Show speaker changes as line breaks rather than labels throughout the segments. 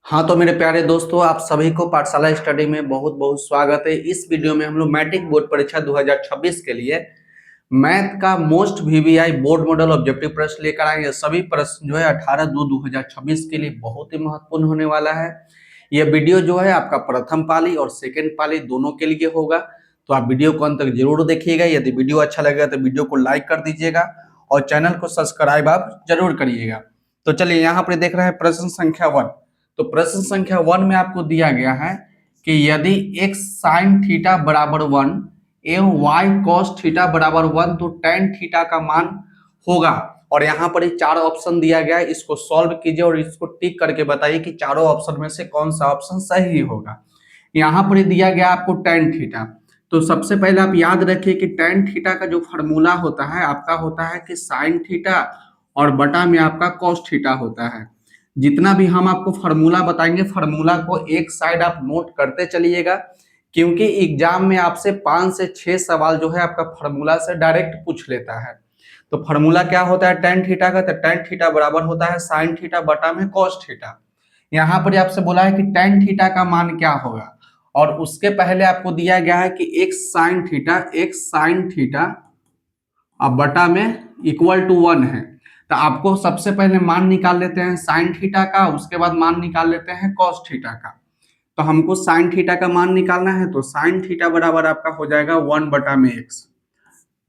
हाँ तो मेरे प्यारे दोस्तों, आप सभी को पाठशाला स्टडी में बहुत बहुत स्वागत है। इस वीडियो में हम लोग मैट्रिक बोर्ड परीक्षा 2026 के लिए मैथ का most VVI board model objective प्रश्न लेकर आएंगे। सभी प्रश्न जो है 18/2/2026 के लिए बहुत ही महत्वपूर्ण होने वाला है। यह वीडियो जो है आपका प्रथम पाली और सेकेंड पाली दोनों के लिए होगा, तो आप वीडियो को अंत तक जरूर देखिएगा। यदि वीडियो अच्छा लगेगा तो वीडियो को लाइक कर दीजिएगा और चैनल को सब्सक्राइब आप जरूर करिएगा। तो चलिए यहाँ पर देख रहे हैं प्रश्न संख्या 1। तो प्रश्न संख्या 1 में आपको दिया गया है कि यदि x sin थीटा बराबर 1 एवं y cos थीटा बराबर 1 तो tan थीटा का मान होगा। और यहाँ पर ये चार ऑप्शन दिया गया है, इसको सॉल्व कीजिए और इसको टिक करके बताइए कि चारों ऑप्शन में से कौन सा ऑप्शन सही होगा। यहाँ पर दिया गया आपको tan थीटा। तो सबसे पहले आप याद रखिए कि tan थीटा का जो फार्मूला होता है आपका होता है कि sin थीटा और बटा में आपका cos थीटा होता है। जितना भी हम आपको फार्मूला बताएंगे, फार्मूला को एक साइड आप नोट करते चलिएगा, क्योंकि एग्जाम में आपसे 5 से 6 सवाल जो है आपका फार्मूला से डायरेक्ट पूछ लेता है। तो फार्मूला क्या होता है tan थीटा का? तो tan थीटा बराबर होता है sin थीटा बटा में cos थीटा। यहाँ पर आपसे बोला है कि tan थीटा का मान क्या होगा, और उसके पहले आपको दिया गया है कि x sin थीटा अब बटा में इक्वल टू 1 है। तो आपको सबसे पहले मान निकाल लेते हैं साइन थीटा का, उसके बाद मान निकाल लेते हैं कॉस थीटा का। तो हमको साइन थीटा का मान निकालना है, तो साइन थीटा बराबर आपका हो जाएगा 1 बटा में एक्स।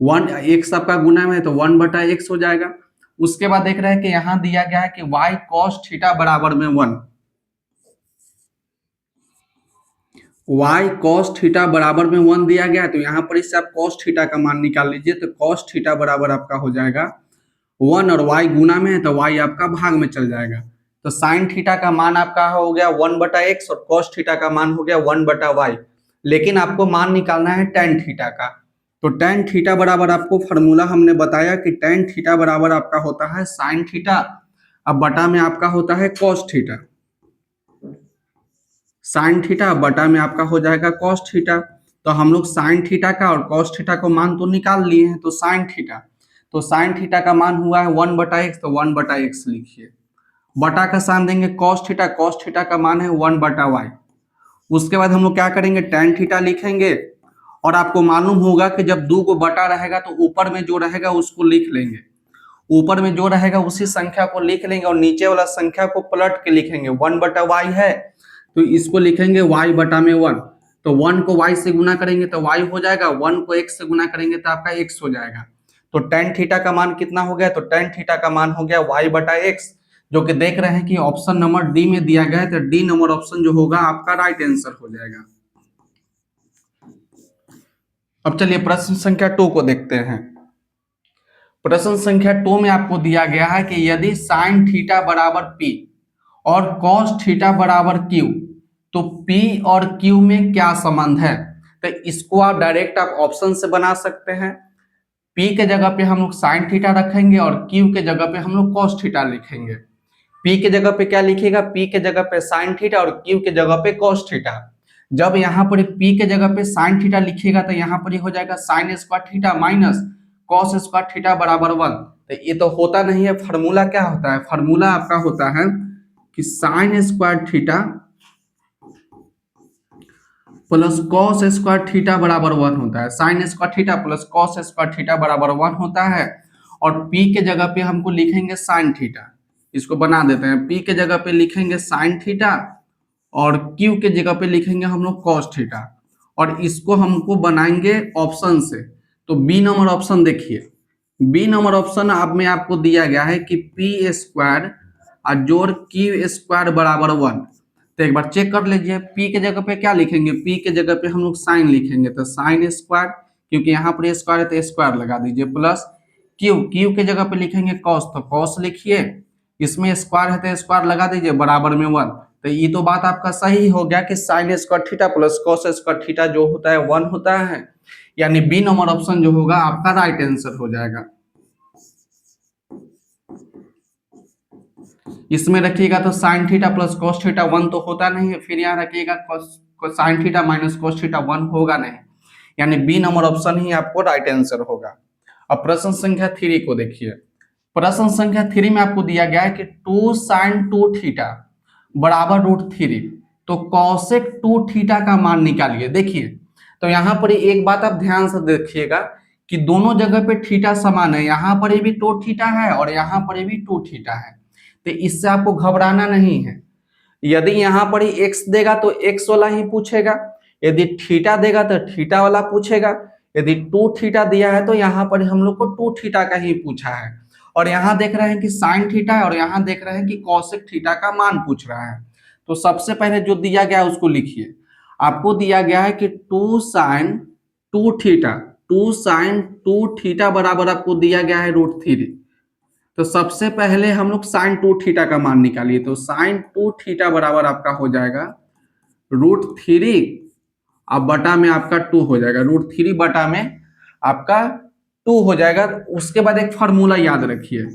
1 एक्स आपका गुना में है तो 1 बटा एक्स हो जाएगा। उसके बाद देख रहे हैं कि यहाँ दिया गया है कि वाई कॉस थीटा बराबर में 1, y cos थीटा बराबर में 1 दिया गया है। तो यहाँ पर इससे आप cos थीटा का मान निकाल लीजिए। तो cos थीटा बराबर आपका हो जाएगा 1 और y गुना में है तो y आपका भाग में चल जाएगा। तो sin थीटा का मान आपका हो गया 1 बटा एक्स और cos थीटा का मान हो गया 1 बटा वाई। लेकिन आपको मान निकालना है tan थीटा का। तो tan थीटा बराबर आपको फार्मूला हमने बताया कि tan थीटा बराबर आपका होता है sin थीटा अब बटा में आपका होता है cos थीटा। साइन थीटा बटा में आपका हो जाएगा cos थीटा। तो हम लोग साइन थीटा का और cos थीटा को मान तो निकाल लिए हैं। तो साइन थीटा, तो साइन थीटा का मान हुआ है 1 बटा एक्स, तो 1 बटा एक्स लिखिए। बटा का साइन देंगे cos थीटा का मान है 1 बटा वाई। उसके बाद हम लोग क्या करेंगे, tan थीटा लिखेंगे। और आपको मालूम होगा कि जब 2 को बटा रहेगा तो ऊपर में जो रहेगा उसको लिख लेंगे, ऊपर में जो रहेगा उसी संख्या को लिख लेंगे और नीचे वाला संख्या को पलट के लिखेंगे। 1 बटा वाई है तो इसको लिखेंगे y बटा में 1। तो 1 को y से गुना करेंगे तो y हो जाएगा, 1 को x से गुना करेंगे तो आपका x हो जाएगा। तो tan थीटा का मान कितना हो गया? तो tan थीटा का मान हो गया y बटा x, जो कि देख रहे हैं कि ऑप्शन नंबर डी में दिया गया है। तो डी नंबर ऑप्शन जो होगा आपका राइट आंसर हो जाएगा। अब चलिए प्रश्न संख्या 2 को देखते हैं। प्रश्न संख्या 2 में आपको दिया गया है कि यदि sin थीटा बराबर p और cos थीटा बराबर q, तो P और Q में क्या संबंध है? तो इसको आप डायरेक्ट आप ऑप्शन से बना सकते हैं। P के जगह पे हम लोग साइन थीटा रखेंगे और Q के जगह पे हम लोग cos थीटा लिखेंगे। P के जगह पे क्या लिखिएगा? P के जगह पे साइन थीटा और Q के जगह पे cos थीटा। जब यहाँ पर P के जगह पे साइन थीटा लिखिएगा तो यहाँ पर हो जाएगा sine square theta minus cos square theta बराबर 1। तो ये तो होता नहीं है। फार्मूला क्या होता है? फार्मूला आपका होता है कि sine square theta plus cos square theta बराबर 1 होता है। Sine square theta plus cos square theta बराबर 1 होता है। और P के जगह पे हमको लिखेंगे साइन थीटा, इसको बना देते हैं। P के जगह पे लिखेंगे साइन थीटा और Q के जगह पे लिखेंगे हम लोग कॉस थीटा, और इसको हमको बनाएंगे ऑप्शन से। तो बी नंबर ऑप्शन देखिए, बी नंबर ऑप्शन अब में आपको दिया गया है कि पी स्क्वायर और जोड़ क्यू स्क्वायर बराबर 1। तो एक बार चेक कर लीजिए, P के जगह पे क्या लिखेंगे? P के जगह पे हम लोग साइन लिखेंगे, तो साइन स्क्वायर, क्योंकि यहाँ पर स्क्वायर है तो स्क्वायर लगा दीजिए, प्लस क्यू के जगह पे लिखेंगे कॉस, तो कॉस लिखिए। इसमें स्क्वायर है तो स्क्वायर लगा दीजिए, बराबर में 1। तो ये तो बात आपका सही हो गया कि sine square theta plus cos square theta जो होता है 1 होता है। यानी बी नंबर ऑप्शन जो होगा आपका राइट आंसर हो जाएगा। इसमें रखिएगा तो sine theta plus cos theta 1 तो होता नहीं है, फिर यहाँ रखिएगा sine theta minus cos theta 1 होगा नहीं। यानी बी नंबर ऑप्शन ही आपको राइट आंसर होगा। अब प्रश्न संख्या 3 को देखिए। प्रश्न संख्या 3 में आपको दिया गया है कि 2 sin 2 थीटा बराबर √3। तो कॉसेक 2 थीटा का मान निकालिए। देखिए तो यहाँ पर एक बात आप ध्यान से देखिएगा कि दोनों जगह पे थीटा समान है, यहाँ पर भी 2 थीटा है और यहाँ पर भी 2 थीटा है, तो इससे आपको घबराना नहीं है। यदि यहाँ पर ही एक्स देगा तो एक्स वाला ही पूछेगा, यदि थीटा देगा तो थीटा वाला पूछेगा, यदि 2 थीटा दिया है तो यहाँ पर हम लोग को 2 थीटा का ही पूछा है। और यहाँ देख रहे हैं कि साइन थीटा है और यहाँ देख रहे हैं कि कॉसेक थीटा का मान पूछ रहा है। तो सबसे पहले जो दिया गया है उसको लिखिए। आपको दिया गया है कि 2 साइन 2 थीटा, 2 साइन 2 थीटा बराबर आपको दिया गया है √3। तो सबसे पहले हम लोग साइन 2 थीटा का मान निकालिए। तो साइन 2 थीटा बराबर आपका हो जाएगा √3 अब बटा में आपका 2 हो जाएगा, √3 बटा में आपका 2 हो जाएगा। उसके बाद एक फॉर्मूला याद रखिए,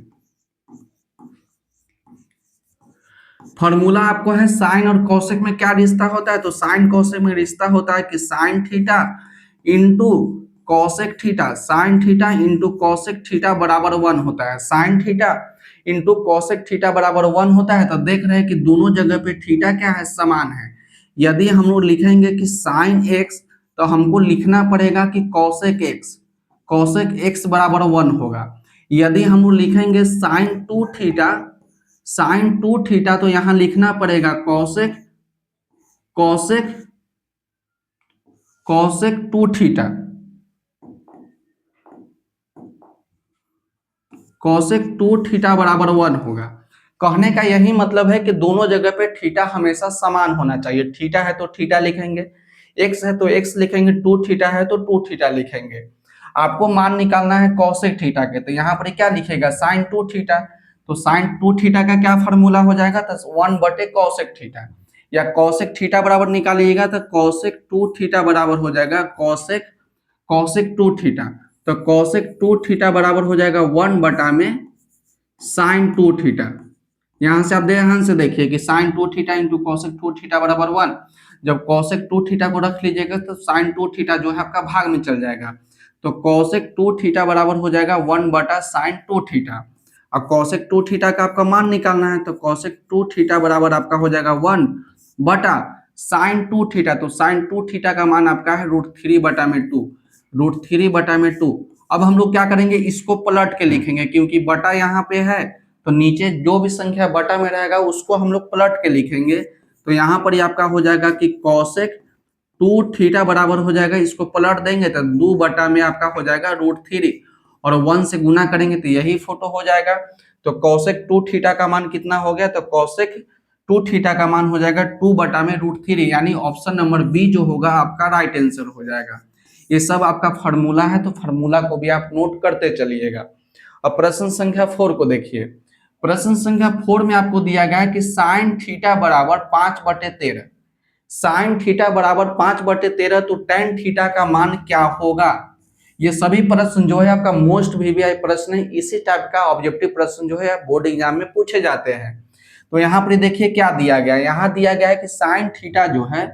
फॉर्मूला आपको है साइन और कॉसेक में क्या रिश्ता होता है। तो साइन कॉसेक में रिश्ता होता है कि sine theta into cosec theta, sine theta into cosec theta बराबर 1 होता है। Sine theta into cosec theta बराबर 1 होता है। तो देख रहे हैं कि दोनों जगह पे थीटा क्या है, समान है। यदि हम लोग लिखेंगे कि साइन एक्स तो हमको लिखना पड़ेगा कि कॉसेक एक्स, कॉसेक एक्स बराबर 1 होगा। यदि हम लोग लिखेंगे साइन 2 थीटा, साइन 2 थीटा तो यहां लिखना पड़ेगा cosec cosec cosec 2 theta, cosec 2 theta बराबर 1 होगा। कहने का यही मतलब है कि दोनों जगह पे थीटा हमेशा समान होना चाहिए। थीटा है तो थीटा लिखेंगे, एक्स है तो एक्स लिखेंगे, 2 थीटा है तो 2 थीटा लिखेंगे। आपको मान निकालना है कॉसेक थीटा के, तो यहाँ पर क्या लिखेगा साइन 2 थीटा। तो साइन 2 थीटा का क्या फॉर्मूला हो जाएगा, तो 1 बटे कॉसेक थीटा, या कॉसेक थीटा बराबर निकालिएगा तो कॉसेक 2 थीटा बराबर हो जाएगा कॉसेक कॉसेक 2 थीटा। तो कॉसेक 2 थीटा बराबर हो जाएगा 1 बटा में साइन 2 थीटा। यहां से आप ध्यान से देखिए कि sine 2 theta into cosec 2 theta बराबर 1। जब कॉसेक 2 थीटा को रख लीजिएगा तो साइन 2 थीटा जो है आपका भाग में चल जाएगा। तो कॉसेक 2 थीटा बराबर हो जाएगा 1 बटा साइन 2 थीटा। और कॉसेक 2 थीटा का आपका मान निकालना है, तो कॉसेक 2 थीटा बराबर आपका हो जाएगा 1 बटा साइन 2 थीटा। तो साइन 2 थीटा का मान आपका है √3 बटा में 2, √3 बटा में 2। अब हम लोग क्या करेंगे, इसको पलट के लिखेंगे, क्योंकि बटा यहाँ पे है तो नीचे जो भी संख्या बटा में रहेगा उसको हम लोग पलट के लिखेंगे। तो यहाँ पर ही आपका हो जाएगा कि कॉसेक 2 थीटा बराबर हो जाएगा, इसको पलट देंगे तो 2 बटा में आपका हो जाएगा √3 और 1 से गुना करेंगे तो यही फोटो हो जाएगा। तो कॉसेक 2 थीटा का मान कितना हो गया, तो कॉसेक 2 थीटा का मान हो जाएगा 2 बटा में √3, यानी ऑप्शन नंबर बी जो होगा आपका राइट आंसर हो जाएगा। ये सब आपका फॉर्मूला है, तो फॉर्मूला को भी आप नोट करते चलिएगा। अब प्रश्न संख्या 4 को देखिए। प्रश्न संख्या 4 में आपको दिया गया है कि साइन थीटा बराबर 5/13, साइन थीटा बराबर 5/13, तो टेन थीटा का मान क्या होगा। ये सभी प्रश्न जो है आपका मोस्ट वीवीआई प्रश्न है। इसी टाइप का ऑब्जेक्टिव प्रश्न जो है बोर्ड एग्जाम में पूछे जाते हैं। तो यहाँ पर देखिए क्या दिया गया है, यहाँ दिया गया है कि साइन थीटा जो है,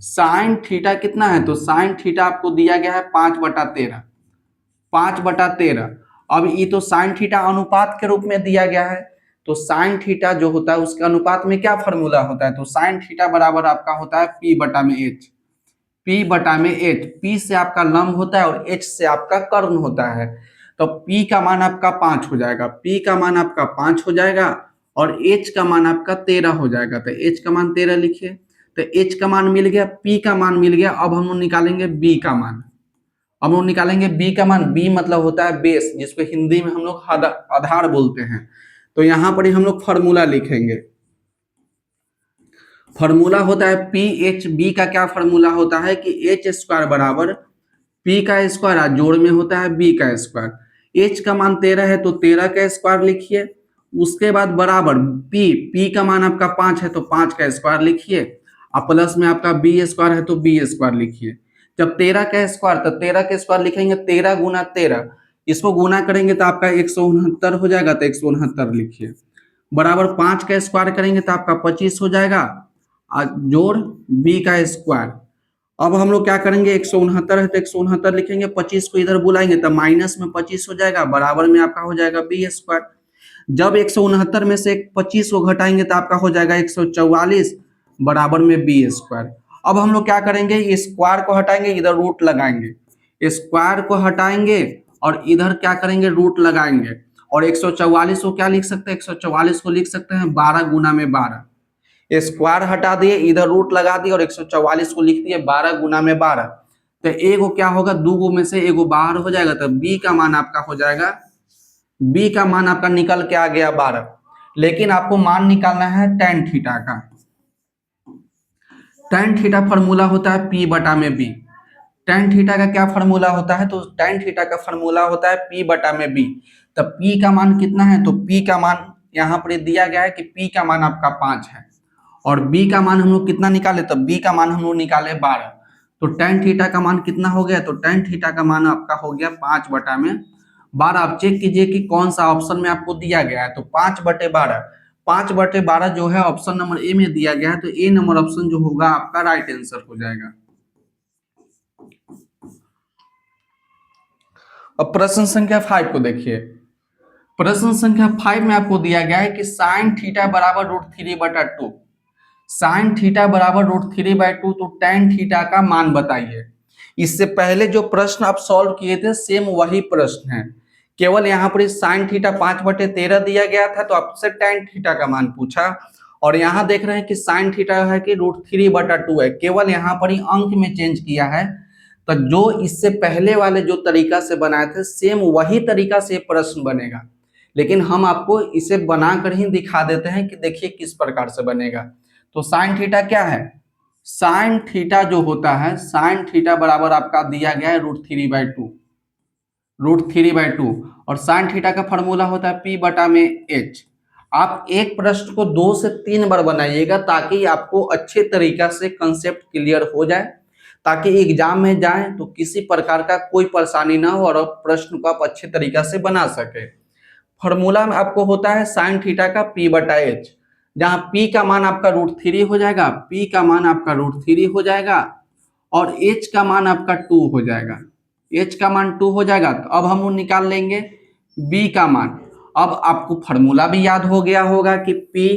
साइन थीटा कितना है, तो साइन थीटा आपको दिया गया है 5/13, 5/13। अब ये तो साइन थीटा अनुपात के रूप में दिया गया है, तो साइन थीटा जो होता है उसके अनुपात में क्या फॉर्मूला होता है, तो साइन थीटा बराबर आपका होता है P बटा में H, P बटा में H। P से आपका लंब होता है और H से आपका कर्ण होता है। तो P का मान आपका 5 हो जाएगा, P का मान आपका 5 हो जाएगा और H का मान आपका 13 हो जाएगा। तो H का मान 13 लिखिए। तो H का मान मिल गया, P का मान मिल गया। अब हम लोग निकालेंगे B का मान। हम लोग निकालेंगे B का मान। B मतलब होता है बेस, जिसको हिंदी में हम लोग आधार बोलते हैं। तो यहाँ पर ही हम लोग फॉर्मूला लिखेंगे। फॉर्मूला होता है PH। B का क्या फॉर्मूला होता है कि H स्क्वायर बराबर P का स्क्वायर, जोड़ में होता है B का स्क्वायर। H का मान 13 है तो 13 का स्क्वायर लिखिए। उसके बाद बराबर P का मान आपका 5 है तो 5 का स्क्वायर लिखिए, और प्लस में आपका B स्क्वायर है तो B स्क्वायर लिखिए। जब 13 का स्क्वायर, तो 13 का स्क्वायर लिखेंगे 13 गुना 13, इसको गुना करेंगे तो आपका 169 हो जाएगा, तो 169 लिखिए। बराबर 5 का स्क्वायर करेंगे तो आपका 25 हो जाएगा, जोड़ B का स्क्वायर। अब हम लोग क्या करेंगे, 169 है तो 169 लिखेंगे, 25 को इधर बुलाएंगे तो माइनस में 25 हो जाएगा, बराबर में आपका हो जाएगा B स्क्वायर। जब 169 में से 25 को घटाएंगे तो आपका हो जाएगा 144 बराबर में बी स्क्वायर। अब हम लोग क्या करेंगे, इस स्क्वायर को हटाएंगे, इधर रूट लगाएंगे, स्क्वायर को हटाएंगे और इधर क्या करेंगे, रूट लगाएंगे। और 144 को क्या लिख सकते हैं, 144 को लिख सकते हैं 12 गुना में 12। स्क्वायर हटा दिए, इधर रूट लगा दिए और 144 को लिख दिए 12 गुना में 12। तो एगो क्या होगा, दो गो में से एगो बाहर हो जाएगा, तो बी का मान आपका हो जाएगा, बी का मान आपका निकल के आ गया 12। लेकिन आपको मान निकालना है tan थीटा का। tan थीटा फॉर्मूला होता है P बटा में B। tan थीटा का क्या फॉर्मूला होता है, तो tan थीटा का फॉर्मूला होता है P बटा में B। तो P का मान कितना है, तो P का मान यहाँ पर दिया गया है कि P का मान आपका 5 है और B का मान हम लोग कितना निकाले, तो B का मान हम लोग निकाले 12। तो tan थीटा का मान कितना हो गया, तो tan थीटा का मान आपका हो गया 5 बटा में 12। आप चेक कीजिए कि कौन सा ऑप्शन में आपको दिया गया है, तो 5/12, 5/12 जो है ऑप्शन नंबर ए में दिया गया है, तो ए नंबर ऑप्शन जो होगा आपका राइट आंसर हो जाएगा। अब प्रश्न संख्या 5 को देखिए। प्रश्न संख्या 5 में आपको दिया गया है कि साइन थीटा बराबर √3/2, साइन थीटा बराबर √3/2, तो tan थीटा का मान बताइए। इससे पहले जो प्रश्न आप सॉल्व किए थे सेम वही प्रश्न है, केवल यहाँ पर साइन थीटा 5/13 दिया गया था तो आपसे tan थीटा का मान पूछा। और यहाँ देख रहे हैं कि साइन थीटा है कि √3/2 है, केवल यहाँ पर ही अंक में चेंज किया है। तो जो इससे पहले वाले जो तरीका से बनाए थे सेम वही तरीका से प्रश्न बनेगा, लेकिन हम आपको इसे बनाकर ही दिखा देते हैं कि देखिए किस प्रकार से बनेगा। तो साइन थीटा क्या है, साइन थीटा जो होता है, साइन थीटा बराबर आपका दिया गया है √3/2, √3/2। और साइन थीटा का फॉर्मूला होता है P बटा में H। आप एक प्रश्न को 2 से 3 बार बनाइएगा ताकि आपको अच्छे तरीका से कंसेप्ट क्लियर हो जाए, ताकि एग्जाम में जाएं तो किसी प्रकार का कोई परेशानी ना हो और प्रश्न को आप अच्छे तरीका से बना सके। फॉर्मूला में आपको होता है साइन थीटा का P बटा H, जहां P का मान आपका √3 हो जाएगा, P का मान आपका √3 हो जाएगा और H का मान आपका 2 हो जाएगा, H का मान 2 हो जाएगा। तो अब हम लोग निकाल लेंगे B का मान। अब आपको फॉर्मूला भी याद हो गया होगा कि P,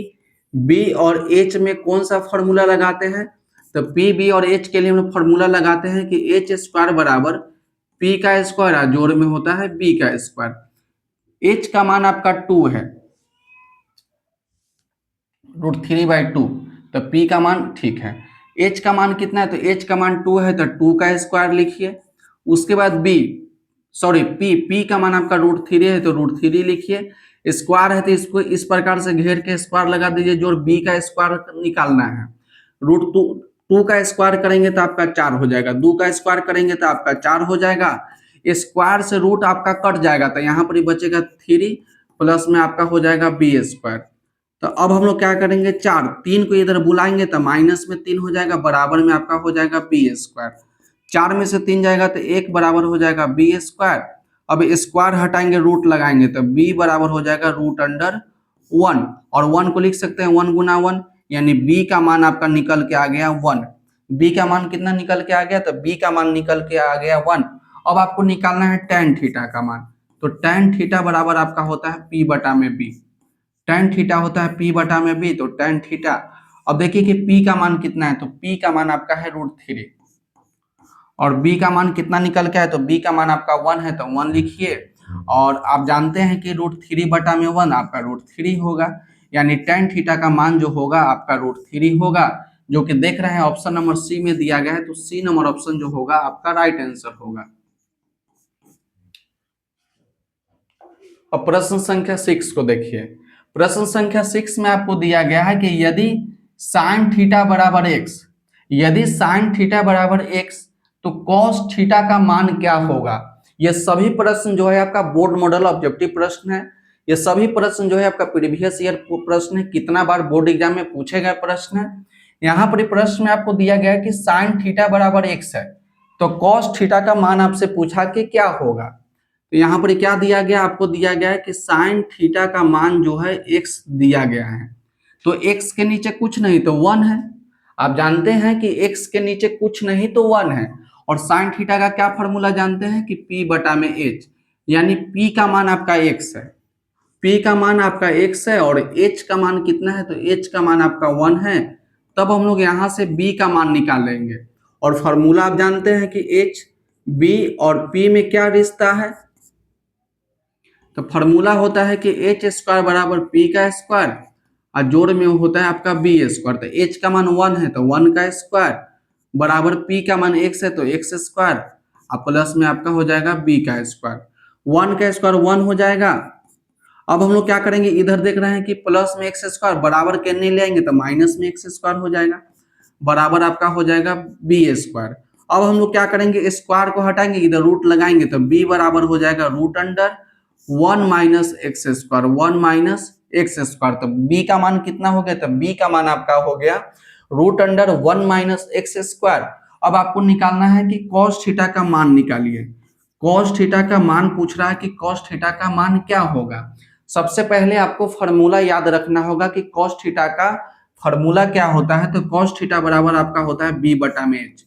B और H में कौन सा फॉर्मूला लगाते हैं, तो P, B और H के लिए हम लोग फॉर्मूला लगाते हैं कि H स्क्वायर बराबर P का स्क्वायर जोड़ में होता है B का स्क्वायर। H का मान आपका 2 है, √3/2, तो P का मान ठीक है। H का मान कितना है, तो H का मान 2 है, तो 2 का स्क्वायर लिखिए। उसके बाद P का मान आपका √3 है, तो √3 लिखिए। स्क्वायर है तो इसको इस प्रकार से घेर के स्क्वायर लगा दीजिए, जो B का स्क्वायर निकालना है। √2 का स्क्वायर करेंगे तो आपका 4 हो जाएगा, 2 का स्क्वायर करेंगे तो आपका 4 हो जाएगा। स्क्वायर से रूट आपका कट जाएगा तो यहाँ पर ही बचेगा 3 प्लस में आपका हो जाएगा B स्क्वायर। तो अब हम लोग क्या करेंगे, 3 को इधर बुलाएंगे तो माइनस में 3 हो जाएगा, बराबर में आपका हो जाएगा B स्क्वायर। 4 में से 3 जाएगा तो 1 बराबर हो जाएगा B स्क्वायर। अब स्क्वायर हटाएंगे, रूट लगाएंगे तो B बराबर हो जाएगा √1, और 1 को लिख सकते हैं 1 गुना 1, यानी B का मान आपका निकल के आ गया 1। B का मान कितना निकल के आ गया, तो B का मान निकल के आ गया 1। अब आपको निकालना है tan थीटा का मान, तो tan थीटा बराबर आपका होता है P बटा में B। tan थीटा होता है P बटा में B, तो tan थीटा, अब देखिए कि P का मान कितना है, तो P का मान आपका है √3 और B का मान कितना निकल के है, तो B का मान आपका 1 है, तो 1 लिखिए। और आप जानते हैं कि √3 बटा में 1 आपका √3 होगा, यानी tan थीटा का मान जो होगा आपका √3 होगा, जो कि देख रहे हैं ऑप्शन नंबर सी में दिया गया है, तो सी नंबर ऑप्शन जो होगा आपका राइट आंसर होगा। अब प्रश्न संख्या 6 को देखिए। प्रश्न संख्या 6 में आपको दिया गया है कि यदि साइन थीटा बराबर x, यदि साइन थीटा बराबर x तो कॉस थीटा का मान क्या होगा। ये सभी प्रश्न जो है आपका बोर्ड मॉडल ऑब्जेक्टिव प्रश्न है, ये सभी प्रश्न जो है आपका प्रीवियस ईयर प्रश्न है, कितना बार बोर्ड एग्जाम में पूछे गए प्रश्न है। यहाँ पर प्रश्न में आपको दिया गया है कि साइन थीटा बराबर x है, तो कॉस थीटा का मान आपसे पूछा कि क्या होगा। तो यहाँ पर क्या दिया गया, आपको दिया गया है कि साइन थीटा का मान जो है x दिया गया है, तो x के नीचे कुछ नहीं तो 1 है। आप जानते हैं कि x के नीचे कुछ नहीं तो 1 है, और साइन थीटा का क्या फॉर्मूला जानते हैं कि P बटा में H, यानी P का मान आपका x है। P का मान आपका x है और h का मान कितना है, तो h का मान आपका 1 है। तब हम लोग यहाँ से B का मान निकाल लेंगे और फॉर्मूला आप जानते हैं कि h, B और P में क्या रिश्ता है, तो फॉर्मूला होता है कि एच स्क्वायर बराबर पी का स्क्वायर और जोड़ में होता है आपका बी स्क्वायर। तो एच का मान 1 है तो 1 का स्क्वायर बराबर पी का मान x है तो x स्क्वायर और प्लस में आपका हो जाएगा b का स्क्वायर। 1 का स्क्वायर 1 हो जाएगा। अब हम लोग क्या करेंगे, इधर देख रहे हैं कि प्लस में एक्स स्क्वायर बराबर के नहीं ले आएंगे तो माइनस में एक्स स्क्वायर हो जाएगा, बराबर आपका हो जाएगा बी स्क्वायर। अब हम लोग क्या करेंगे, स्क्वायर को हटाएंगे, इधर रूट लगाएंगे तो b बराबर हो जाएगा root under 1 minus x square, 1 minus x square. तो b का मान कितना हो गया, तो b का मान आपका हो गया root under 1 minus x square. अब आपको निकालना है कि कॉस थीटा का मान निकालिए। कॉस थीटा का मान पूछ रहा है कि कॉस थीटा का मान क्या होगा। सबसे पहले आपको फॉर्मूला याद रखना होगा कि कॉस थीटा का फॉर्मूला क्या होता है। तो कॉस थीटा बराबर आपका होता है b बटा में h।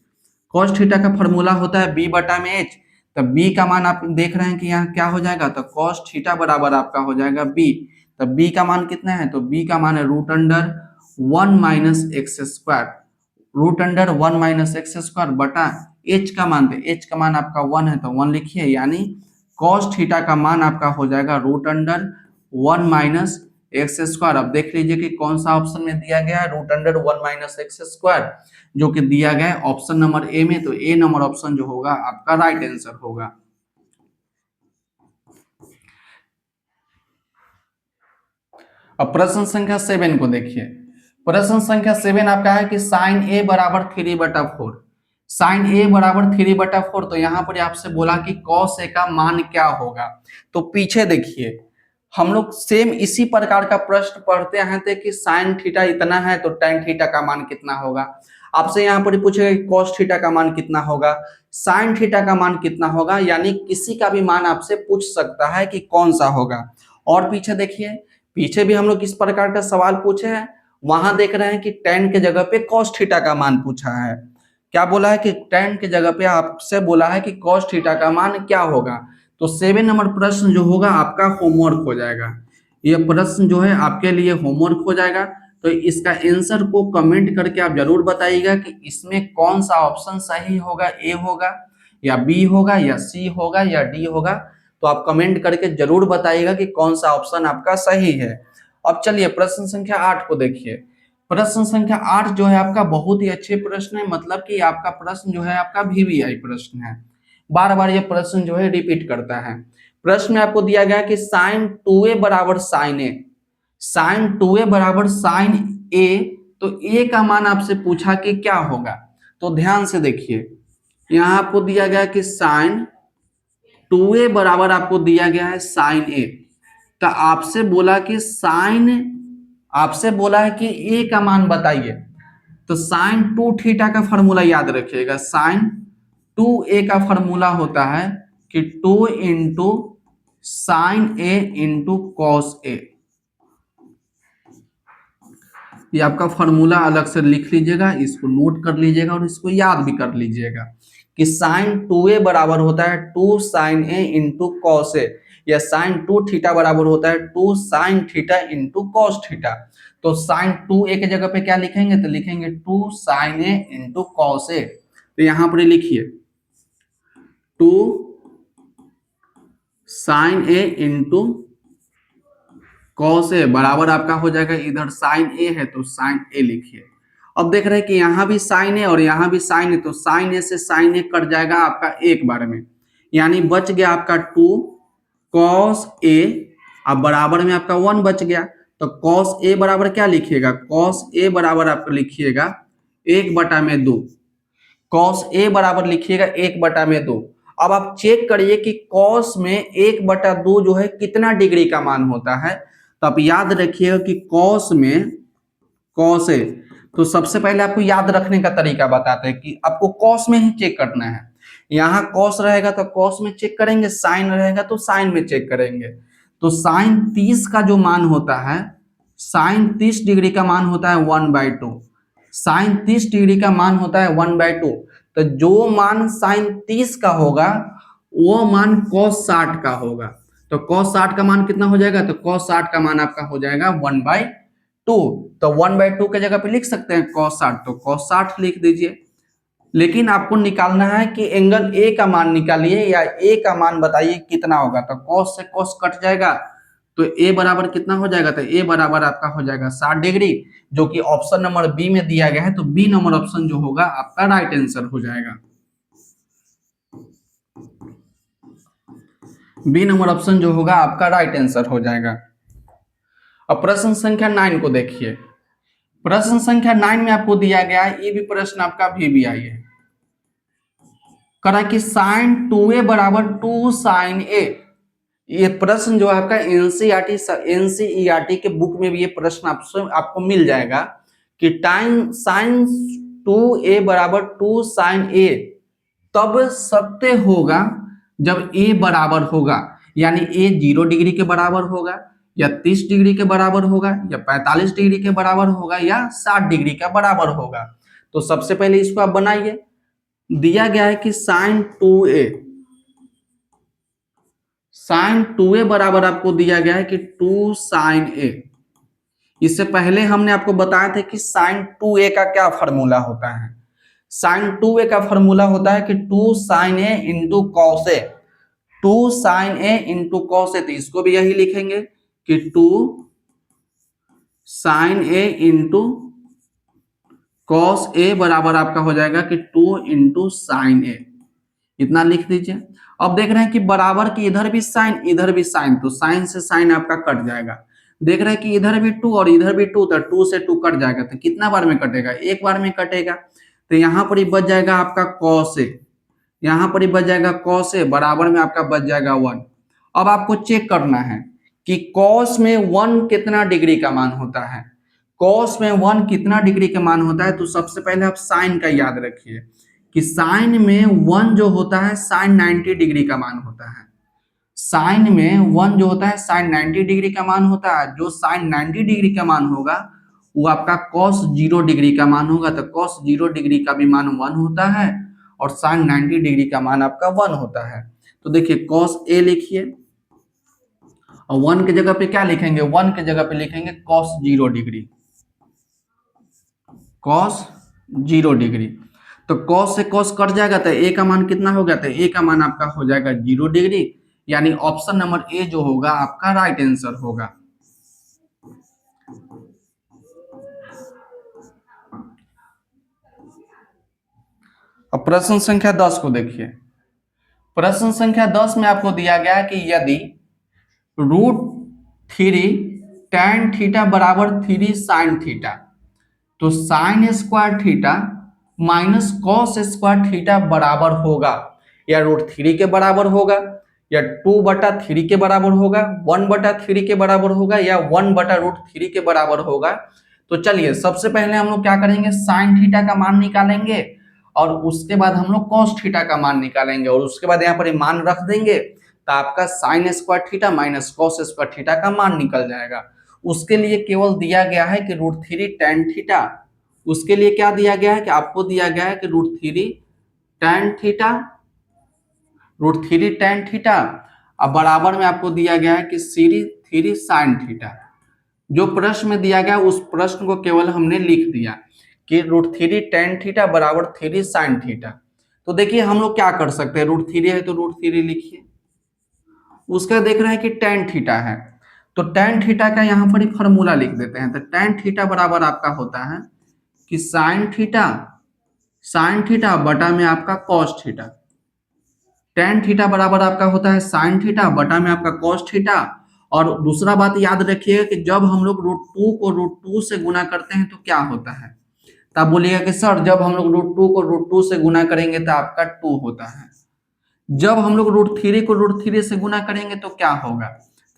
कॉस थीटा का फॉर्मूला होता है b बटा में h। तो b का मान आप देख रहे हैं कि यहाँ क्या हो जाएगा, तो कॉस थीटा बराबर आपका हो जाएगा b। तो b का मान कितना है, तो b का मान है root under 1 minus x square, root under 1 minus x square बटा h का मान, तो h का मान आपका 1 है तो 1 लिखिए, यानी कॉस थीटा का मान आपका हो जाएगा root under 1 minus x square. अब देख लीजिए कि कौन सा ऑप्शन में दिया गया है, root under 1 minus x square, जो कि दिया गया है ऑप्शन नंबर ए में। तो ए नंबर ऑप्शन जो होगा आपका राइट आंसर होगा। अब प्रश्न संख्या 7 को देखिए। प्रश्न संख्या 7 आपका है कि साइन ए बराबर 3/4, साइन ए बराबर 3/4। तो यहाँ पर आपसे बोला कि कॉस ए का मान क्या होगा। तो पीछे देखिए हम लोग सेम इसी प्रकार का प्रश्न पढ़ते आए थे कि साइन थीटा इतना है तो टेन थीटा का मान कितना होगा। आपसे यहाँ पर पूछेगा कि कॉस थीटा का मान कितना होगा, साइन थीटा का मान कितना होगा, यानी किसी का भी मान आपसे पूछ सकता है कि कौन सा होगा। और पीछे देखिए, पीछे भी हम लोग इस प्रकार का सवाल पूछे हैं, वहां देख रहे हैं कि टेन के जगह पे कॉस थीटा का मान पूछा है। क्या बोला है कि टेन के जगह पे आपसे बोला है कि कॉस थीटा का मान क्या होगा। तो 7 नंबर प्रश्न जो होगा आपका होमवर्क हो जाएगा। ये प्रश्न जो है आपके लिए होमवर्क हो जाएगा। तो इसका आंसर को कमेंट करके आप जरूर बताइएगा कि इसमें कौन सा ऑप्शन सही होगा, ए होगा या बी होगा या सी होगा या डी होगा। तो आप कमेंट करके जरूर बताइएगा कि कौन सा ऑप्शन आपका सही है। अब चलिए प्रश्न संख्या 8 को देखिए। प्रश्न संख्या 8 जो है आपका बहुत ही अच्छे प्रश्न है, मतलब कि आपका प्रश्न जो है आपका वीवीआई प्रश्न है। बार बार ये प्रश्न जो है रिपीट करता है। प्रश्न में आपको दिया गया कि साइन 2a बराबर साइन ए, साइन 2a बराबर साइन ए। तो ए का मान आपसे पूछा कि क्या होगा। तो ध्यान से देखिए, यहाँ आपको दिया गया कि साइन 2a बराबर आपको दिया गया है साइन ए। तो आपसे बोला कि साइन, आपसे बोला है कि ए का मान बताइए। तो साइन 2 थीटा का फॉर्मूला याद रखिएगा, साइन 2a का फॉर्मूला होता है कि 2 into sine A into cos A. ये आपका फॉर्मूला अलग से लिख लीजिएगा, इसको नोट कर लीजिएगा और इसको याद भी कर लीजिएगा कि साइन 2a बराबर होता है 2 sign A into cos A, या साइन 2 थीटा बराबर होता है 2 sine theta into cos theta. तो साइन 2a के जगह पे क्या लिखेंगे, तो लिखेंगे 2 sign A into cos A. तो यहां पर लिखिए 2 sign A into cos A बराबर आपका हो जाएगा, इधर साइन ए है तो साइन ए लिखिए। अब देख रहे हैं कि यहाँ भी साइन है और यहाँ भी साइन है, तो साइन ए से साइन ए कट जाएगा आपका एक बार में, यानी बच गया आपका 2 कॉस ए, अब बराबर में आपका 1 बच गया। तो कॉस ए बराबर क्या लिखिएगा, कॉस ए बराबर आपको लिखिएगा 1/2, कॉस ए बराबर लिखिएगा 1/2। अब आप चेक करिए कि कॉस में 1/2 जो है कितना डिग्री का मान होता है। तो आप याद रखिएगा कि कॉस में, कॉस ए, तो सबसे पहले आपको याद रखने का तरीका बताते हैं कि आपको कॉस में ही चेक करना है। यहाँ कॉस रहेगा तो कॉस में चेक करेंगे, साइन रहेगा तो साइन में चेक करेंगे। तो साइन 30 का जो मान होता है, साइन 30 डिग्री का मान होता है 1/2, साइन 30 डिग्री का मान होता है 1/2। तो जो मान साइन 30 का होगा वो मान कॉस 60 का होगा। तो cos 60 का मान कितना हो जाएगा, तो cos 60 का मान आपका हो जाएगा 1/2। तो 1/2 के जगह पे लिख सकते हैं cos 60, तो cos 60 लिख दीजिए। लेकिन आपको निकालना है कि एंगल ए का मान निकालिए, या ए का मान बताइए कितना होगा। तो cos से cos कट जाएगा, तो ए बराबर कितना हो जाएगा, तो ए बराबर आपका हो जाएगा 60 डिग्री, जो कि ऑप्शन नंबर बी में दिया गया है। तो बी नंबर ऑप्शन जो होगा आपका राइट आंसर हो जाएगा। बी नंबर ऑप्शन जो होगा आपका राइट आंसर हो जाएगा। अब प्रश्न संख्या 9 को देखिए। प्रश्न संख्या 9 में आपको दिया गया है, ये भी प्रश्न आपका VBI है। करा कि sin 2a बराबर 2 sin a। ये प्रश्न जो आपका एनसीईआरटी के बुक में भी ये प्रश्न आपको मिल जाएगा कि टाइम sin 2a बराबर 2 sin a तब सत्य होगा जब a बराबर होगा, यानी a 0 डिग्री के बराबर होगा, या 30 डिग्री के बराबर होगा, या 45 डिग्री के बराबर होगा, या 60 डिग्री का बराबर होगा। तो सबसे पहले इसको आप बनाइए। दिया गया है कि sin 2a बराबर आपको दिया गया है कि 2 sin a। इससे पहले हमने आपको बताया था कि sin 2a का क्या फॉर्मूला होता है। sin 2a का फॉर्मूला होता है कि 2 sin a into cos a। 2 sin a into cos a, तो इसको भी यही लिखेंगे कि 2 sin a into cos a बराबर आपका हो जाएगा कि 2 इंटू साइन ए। इतना लिख दीजिए। अब देख रहे हैं कि बराबर की इधर भी साइन इधर भी साइन, तो साइन से साइन आपका कट जाएगा। देख रहे हैं कि इधर भी 2 और इधर भी 2, तो 2 से 2 कट जाएगा। तो कितना बार में कटेगा, एक बार में कटेगा। तो यहाँ पर ही बच जाएगा आपका cos a, यहाँ पर ही बच जाएगा cos a, बराबर में आपका बच जाएगा 1। अब आपको चेक करना है कि cos में 1 कितना डिग्री का मान होता है। cos में 1 कितना डिग्री का मान होता है, तो सबसे पहले आप साइन का याद रखिए कि साइन में 1 जो होता है साइन 90 डिग्री का मान होता है। साइन में 1 जो होता है साइन 90 डिग्री का मान होता है। जो साइन 90 डिग्री का मान होगा वो आपका cos 0 डिग्री का मान होगा। तो cos 0 डिग्री का भी मान 1 होता है, और साइन 90 डिग्री का मान आपका 1 होता है। तो देखिए cos a लिखिए, और 1 की जगह पे क्या लिखेंगे, 1 की जगह पे लिखेंगे cos 0 डिग्री, cos 0 डिग्री। तो cos से cos कट जाएगा, तो a का मान कितना हो गया, तो a का मान आपका हो जाएगा 0 डिग्री, यानी ऑप्शन नंबर ए जो होगा आपका राइट आंसर होगा। अब प्रश्न संख्या 10 को देखिए। प्रश्न संख्या 10 में आपको दिया गया है कि यदि √3 tan थीटा बराबर 3 sin थीटा, तो sin square theta minus cos square theta बराबर होगा, या √3 के बराबर होगा, या 2/3 के बराबर होगा, 1/3 के बराबर होगा, या 1/√3 के बराबर होगा। तो चलिए सबसे पहले हम लोग क्या करेंगे, साइन थीटा का मान निकालेंगे, और उसके बाद हम लोग cos थीटा का मान निकालेंगे, और उसके बाद यहाँ पर मान रख देंगे। तो आपका sine square theta minus cos square theta का मान निकल जाएगा। उसके लिए केवल दिया गया है कि √3 tan थीटा। उसके लिए क्या दिया गया है कि आपको दिया गया है कि √3 tan थीटा, √3 tan थीटा, अब बराबर में आपको दिया गया है कि 3 sin थीटा। जो प्रश्न में दिया गया उस प्रश्न को केवल हमने लिख दिया कि √3 tan थीटा बराबर 3 sin थीटा। तो देखिए हम लोग क्या कर सकते हैं, √3 है तो √3 लिखिए। उसका देख रहे हैं कि tan थीटा है, तो tan थीटा का यहाँ पर ही फॉर्मूला लिख देते हैं। तो tan थीटा बराबर आपका होता है कि साइन थीटा बटा में आपका cos थीटा। tan थीटा बराबर आपका होता है साइन थीटा बटा में आपका cos थीटा। और दूसरा बात याद रखिएगा कि जब हम लोग √2 को √2 से गुना करते हैं तो क्या होता है, तब बोलिएगा कि सर जब हम लोग √2 को √2 से गुना करेंगे तो आपका 2 होता है। जब हम लोग √3 को √3 से गुना करेंगे तो क्या होगा,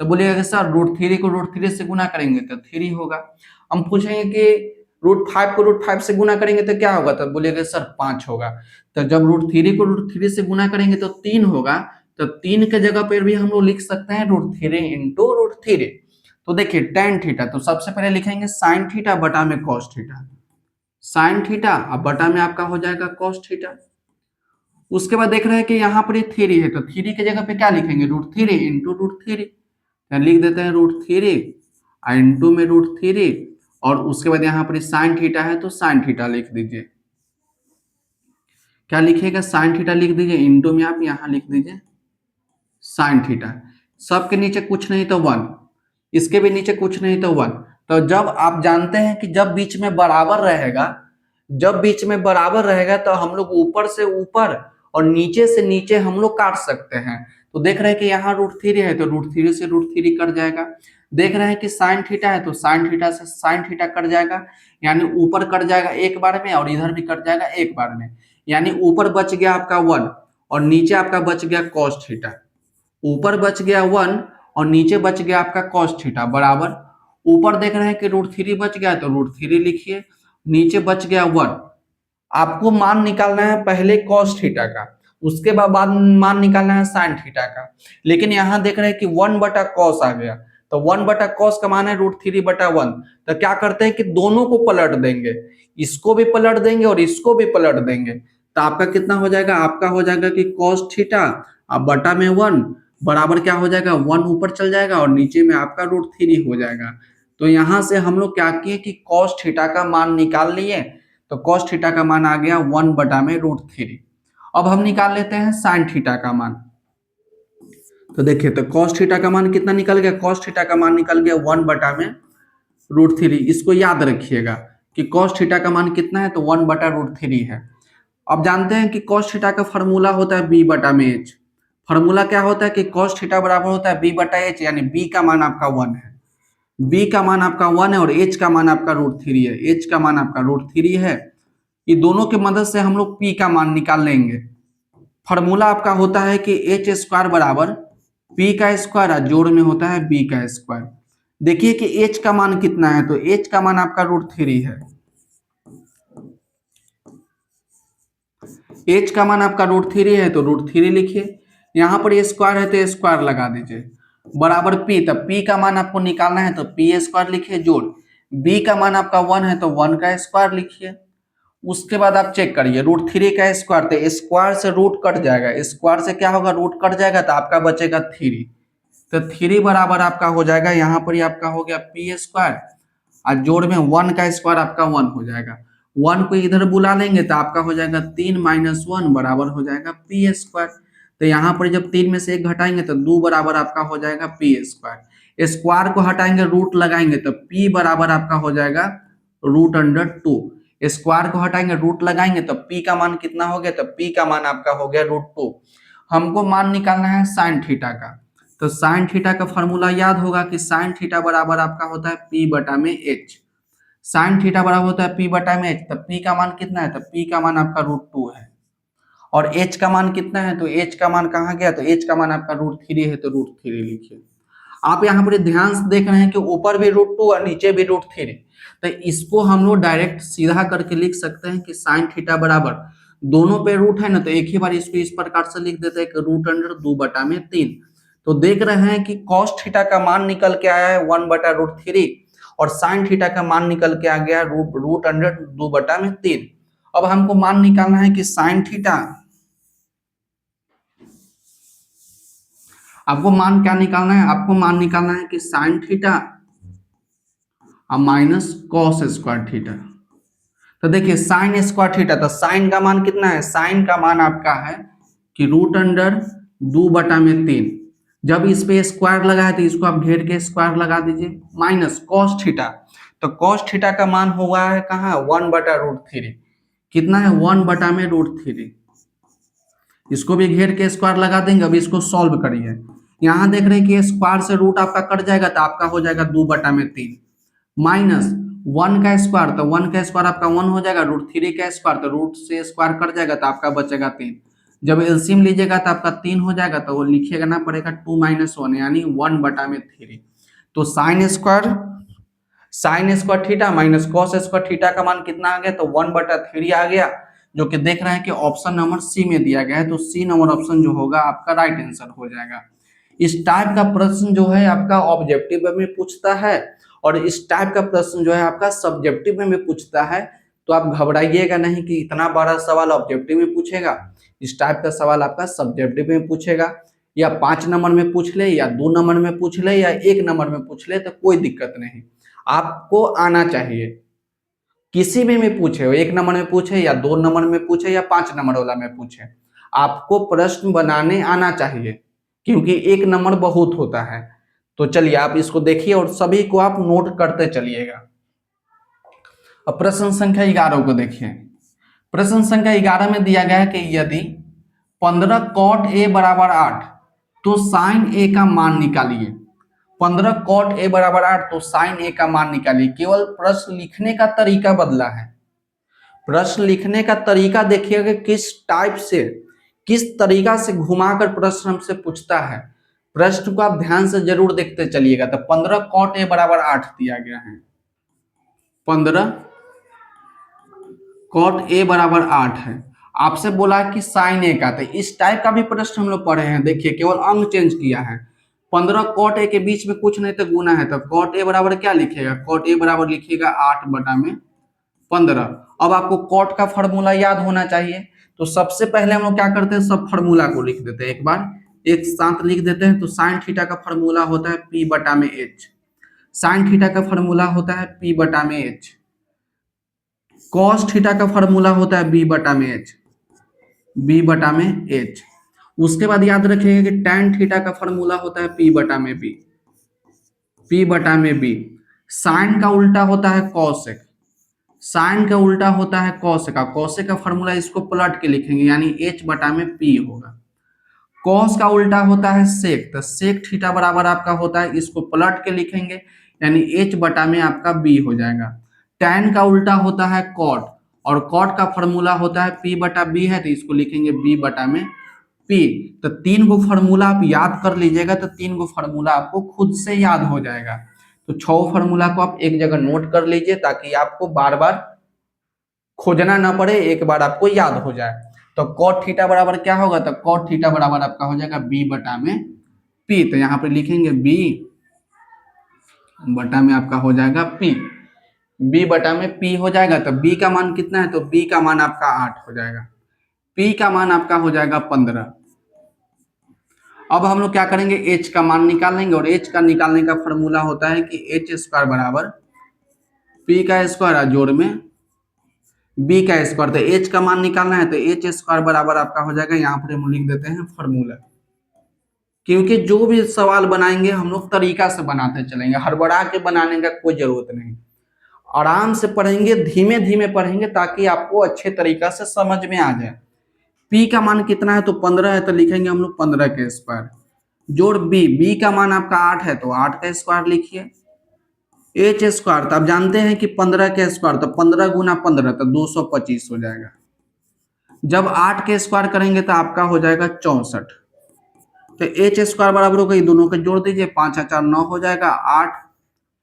तो बोलिएगा कि सर √3 को √3 से गुना करेंगे तो 3 होगा। हम पूछेंगे कि √5 को √5 से गुना करेंगे तो क्या होगा, तो बोलिएगा सर 5 होगा। तो जब √3 को √3 से गुना करेंगे तो 3 होगा। तो 3 के जगह पर भी हम लोग लिख सकते हैं √3 इंटू √3। तो देखिए tan थीटा, तो सबसे पहले लिखेंगे साइन थीटा बटा में cos थीटा, साइन थीटा अब बटा में आपका हो जाएगा cos थीटा। उसके बाद देख रहे हैं कि यहाँ पर थ्री है, तो थ्री की जगह पे क्या लिखेंगे, √3 इंटू √3, लिख देते हैं √3 इंटू में √3, और उसके बाद यहाँ पर साइन थीटा है तो साइन थीटा लिख दीजिए। क्या लिखिएगा, साइन थीटा लिख दीजिए, इंटू में आप यहाँ लिख दीजिए साइन थीटा। सबके नीचे कुछ नहीं तो 1, इसके भी नीचे कुछ नहीं तो 1। तो जब आप जानते हैं कि जब बीच में बराबर रहेगा, जब बीच में बराबर रहेगा तो हम लोग ऊपर से ऊपर और नीचे से नीचे हम लोग काट सकते हैं। तो देख रहे हैं कि यहाँ √3 है तो √3 से √3 कट जाएगा। देख रहे हैं कि साइन थीटा है तो साइन थीटा से साइन थीटा कट जाएगा, यानी ऊपर कट जाएगा एक बार में और इधर भी कट जाएगा एक बार में, यानी ऊपर बच गया आपका 1 और नीचे आपका बच गया cos थीटा। ऊपर बच गया 1 और नीचे बच गया आपका cos थीटा बराबर, ऊपर देख रहे हैं कि √3 बच गया तो √3 लिखिए, नीचे बच गया 1। आपको मान निकालना है पहले cos थीटा का, उसके बाद मान निकालना है sin थीटा का। लेकिन यहाँ देख रहे हैं कि 1/cos आ गया, तो 1/cos का मान है √3/1। तो क्या करते हैं कि दोनों को पलट देंगे, इसको भी पलट देंगे और इसको भी पलट देंगे। तो आपका कितना हो जाएगा, आपका हो जाएगा कि cos थीटा अब बटा में 1 बराबर क्या हो जाएगा, 1 ऊपर चल जाएगा और नीचे में आपका √3 हो जाएगा। तो यहां से हम लोग क्या किए कि cos थीटा का मान निकाल लिए, तो cos थीटा का मान आ गया 1 बटा में √3। अब हम निकाल लेते हैं sin थीटा का मान। तो देखिए, तो cos थीटा का मान कितना निकल गया, cos थीटा का मान निकल गया 1 बटा में √3। इसको याद रखिएगा कि cos थीटा का मान कितना है, तो 1 बटा √3 है। अब जानते हैं कि cos थीटा का फॉर्मूला होता है b बटा में h। फॉर्मूला क्या होता है कि cos थीटा बराबर होता है b बटा h, यानी b का मान आपका 1 है, b का मान आपका 1 है और h का मान आपका √3 है, h का मान आपका √3 है। ये दोनों की मदद से हम लोग p का मान निकाल लेंगे। फॉर्मूला आपका होता है कि h² बराबर p का स्क्वायर जोड़ में होता है b का स्क्वायर। देखिए कि h का मान कितना है, तो h का मान आपका √3 है, h का मान आपका √3 है तो √3 लिखिए, यहाँ पर स्क्वायर है तो स्क्वायर लगा दीजिए बराबर p। तब p का मान आपको निकालना है तो p² लिखिए जोड़ b का मान आपका 1 है तो 1 का स्क्वायर लिखिए। उसके बाद आप चेक करिए √3 का स्क्वायर, तो स्क्वायर से रूट कट जाएगा, स्क्वायर से क्या होगा, रूट कट जाएगा तो आपका बचेगा 3। तो 3 बराबर आपका हो जाएगा, यहाँ पर ही आपका हो गया p² और जोड़ में 1 का स्क्वायर आपका 1 हो जाएगा। 1 को इधर बुला लेंगे तो आपका हो जाएगा 3 - 1 बराबर हो जाएगा p²। तो यहाँ पर जब 3 में से 1 घटाएंगे तो 2 बराबर आपका हो जाएगा p²। स्क्वायर को हटाएंगे रूट लगाएंगे तो p बराबर आपका हो जाएगा √2। स्क्वायर को हटाएंगे रूट लगाएंगे तो p का मान कितना हो गया, तो p का मान आपका हो गया √2। हमको मान निकालना है साइन थीटा का, तो साइन थीटा का फॉर्मूला याद होगा कि साइन थीटा बराबर आपका होता है p बटा में h। साइन थीटा बराबर होता है p बटा में h, तब p का मान कितना है, तो p का मान आपका √2 है और h का मान कितना है, तो h का मान कहाँ गया, तो h का मान आपका √3 है तो √3 लिखिए। आप यहाँ पर ध्यान से देख रहे हैं कि ऊपर भी √2 और नीचे भी √3, तो इसको हम लोग डायरेक्ट सीधा करके लिख सकते हैं कि साइन थीटा बराबर दोनों पे रूट है ना, तो एक ही बार इसको इस प्रकार से लिख देते हैं कि √2 बटा में 3। तो देख रहे हैं कि cos थीटा का मान निकल के आया है 1 बटा √3 और साइन थीटा का मान निकल के आ गया √2 बटा में 3। अब हमको मान निकालना है कि साइन थीटा, आपको मान क्या निकालना है, आपको मान निकालना है कि sine theta minus cos² theta. तो देखिए sin² थीटा, तो साइन का मान कितना है, साइन का मान आपका है कि √2 बटा में 3। जब इस पे स्क्वायर लगा है तो इसको आप घेर के स्क्वायर लगा दीजिए, माइनस cos थीटा, तो cos थीटा का मान हुआ है कहाँ, 1 बटा √3। कितना है, 1 बटा में √3। इसको भी घेर के स्क्वायर लगा देंगे। अब इसको सॉल्व करिए, यहाँ देख रहे हैं कि स्क्वायर से रूट आपका कट जाएगा तो आपका हो जाएगा 2 बटा में 3 माइनस 1 का स्क्वायर, तो 1 का स्क्वायर आपका 1 हो जाएगा, √3 का स्क्वायर तो रूट से स्क्वायर कट जाएगा तो आपका बचेगा 3। जब एलसीएम लीजिएगा तो आपका 3 हो जाएगा, तो वो लिखिएगा ना पड़ेगा 2 - 1 यानी 1 बटा में 3। तो sine square theta minus cos² theta का मान कितना आ गया, तो 1 बटा 3 आ गया, जो कि देख रहे हैं कि ऑप्शन नंबर सी में दिया गया है। तो सी नंबर ऑप्शन जो होगा आपका राइट आंसर हो जाएगा। इस टाइप का प्रश्न जो है आपका ऑब्जेक्टिव में पूछता है और इस टाइप का प्रश्न जो है आपका सब्जेक्टिव में पूछता है। तो आप घबराइएगा नहीं कि इतना बड़ा सवाल ऑब्जेक्टिव में पूछेगा, इस टाइप का सवाल आपका सब्जेक्टिव में पूछेगा, या 5 नंबर में पूछ ले, या 2 नंबर में पूछ ले, या 1 नंबर में पूछ ले, तो कोई दिक्कत नहीं, आपको आना चाहिए। किसी में पूछे, 1 नंबर में पूछे या 2 नंबर में पूछे या 5 नंबर वाला में पूछे, आपको प्रश्न बनाने आना चाहिए, क्योंकि 1 नंबर बहुत होता है। तो चलिए आप इसको देखिए और सभी को आप नोट करते चलिएगा। अब प्रश्न संख्या 11 को देखिए। प्रश्न संख्या 11 में दिया गया है कि यदि 15 कॉट ए बराबर 8 तो साइन ए का मान निकालिए। 15 कॉट ए बराबर 8 तो साइन ए का मान निकालिए। केवल प्रश्न लिखने का तरीका बदला है। प्रश्न लिखने का तरीका देखिएगा किस टाइप से, किस तरीका से घुमाकर प्रश्न हमसे पूछता है। प्रश्न को आप ध्यान से जरूर देखते चलिएगा। तो 15 कॉट ए बराबर 8 दिया गया है, 15 कॉट ए बराबर 8 है। आपसे बोला कि साइन ए का, तो इस टाइप का भी प्रश्न हम लोग पढ़े हैं। देखिए केवल अंक चेंज किया है। 15 कॉट ए के बीच में कुछ नहीं तो गुना है, तो कॉट ए बराबर क्या लिखेगा, कॉट ए बराबर लिखिएगा 8 बटा में 15। अब आपको कॉट का फॉर्मूला याद होना चाहिए। तो सबसे पहले हम लोग क्या करते हैं, सब फॉर्मूला को लिख देते हैं, एक बार एक साथ लिख देते हैं। तो साइन थीटा का फॉर्मूला होता है पी बटा में एच, साइन थीटा का फॉर्मूला होता है पी बटा में एच, कॉस थीटा का फॉर्मूला होता है बी बटा में एच, बी बटा में एच। उसके बाद याद रखिएगा कि tan थीटा का फॉर्मूला होता है पी बटा में बी, पी बटा में बी। साइन का उल्टा होता है कॉसेक, साइन का उल्टा होता है कॉसेक का, कॉसेक का फॉर्मूला इसको पलट के लिखेंगे यानी एच बटा में पी होगा। कॉस का उल्टा होता है सेक, तो सेक थीटा बराबर आपका होता है, इसको पलट के लिखेंगे यानी एच बटा में आपका बी हो जाएगा। टैन का उल्टा होता है कॉट, और कॉट का फॉर्मूला होता है पी बटा बी है, तो इसको लिखेंगे बी बटा में पी। तो 3 गो फॉर्मूला आप याद कर लीजिएगा, तो 3 गो फॉर्मूला आपको खुद से याद हो जाएगा। तो 6 फॉर्मूला को आप एक जगह नोट कर लीजिए ताकि आपको बार बार खोजना ना पड़े, एक बार आपको याद हो जाए। तो कॉट थीटा बराबर क्या होगा, तो कॉट थीटा बराबर आपका हो जाएगा बी बटा में पी। तो यहाँ पे लिखेंगे बी बटा में आपका हो जाएगा पी, बी बटा में पी हो जाएगा। तो बी का मान कितना है, तो बी का मान आपका 8 हो जाएगा, पी का मान आपका हो जाएगा 15। अब हम लोग क्या करेंगे, एच का मान निकाल लेंगे, और एच का निकालने का फॉर्मूला होता है कि एच स्क्वायर बराबर पी का स्क्वायर जोड़ में बी का स्क्वायर। तो एच का मान निकालना है, तो एच स्क्वायर बराबर आपका हो जाएगा, यहाँ पर हम लिख देते हैं फॉर्मूला, क्योंकि जो भी सवाल बनाएंगे हम लोग तरीका से बनाते चलेंगे, हड़बड़ा के बनाने का कोई जरूरत नहीं। आराम से पढ़ेंगे, धीमे धीमे पढ़ेंगे ताकि आपको अच्छे तरीका से समझ में आ जाए। पी का मान कितना है, तो 15 है, तो लिखेंगे हम लोग 15 के स्क्वायर जोड़ बी, बी का मान आपका 8 है, तो 8 का स्क्वायर लिखिए। एच स्क्वायर, तो आप जानते हैं कि 15 के स्क्वायर, तो 15 गुना 15 तो 225 हो जाएगा। जब 8 के स्क्वायर करेंगे तो आपका हो जाएगा 64। तो एच स्क्वायर बराबर होगा, दोनों को जोड़ दीजिए, 5 4 9 हो जाएगा, 8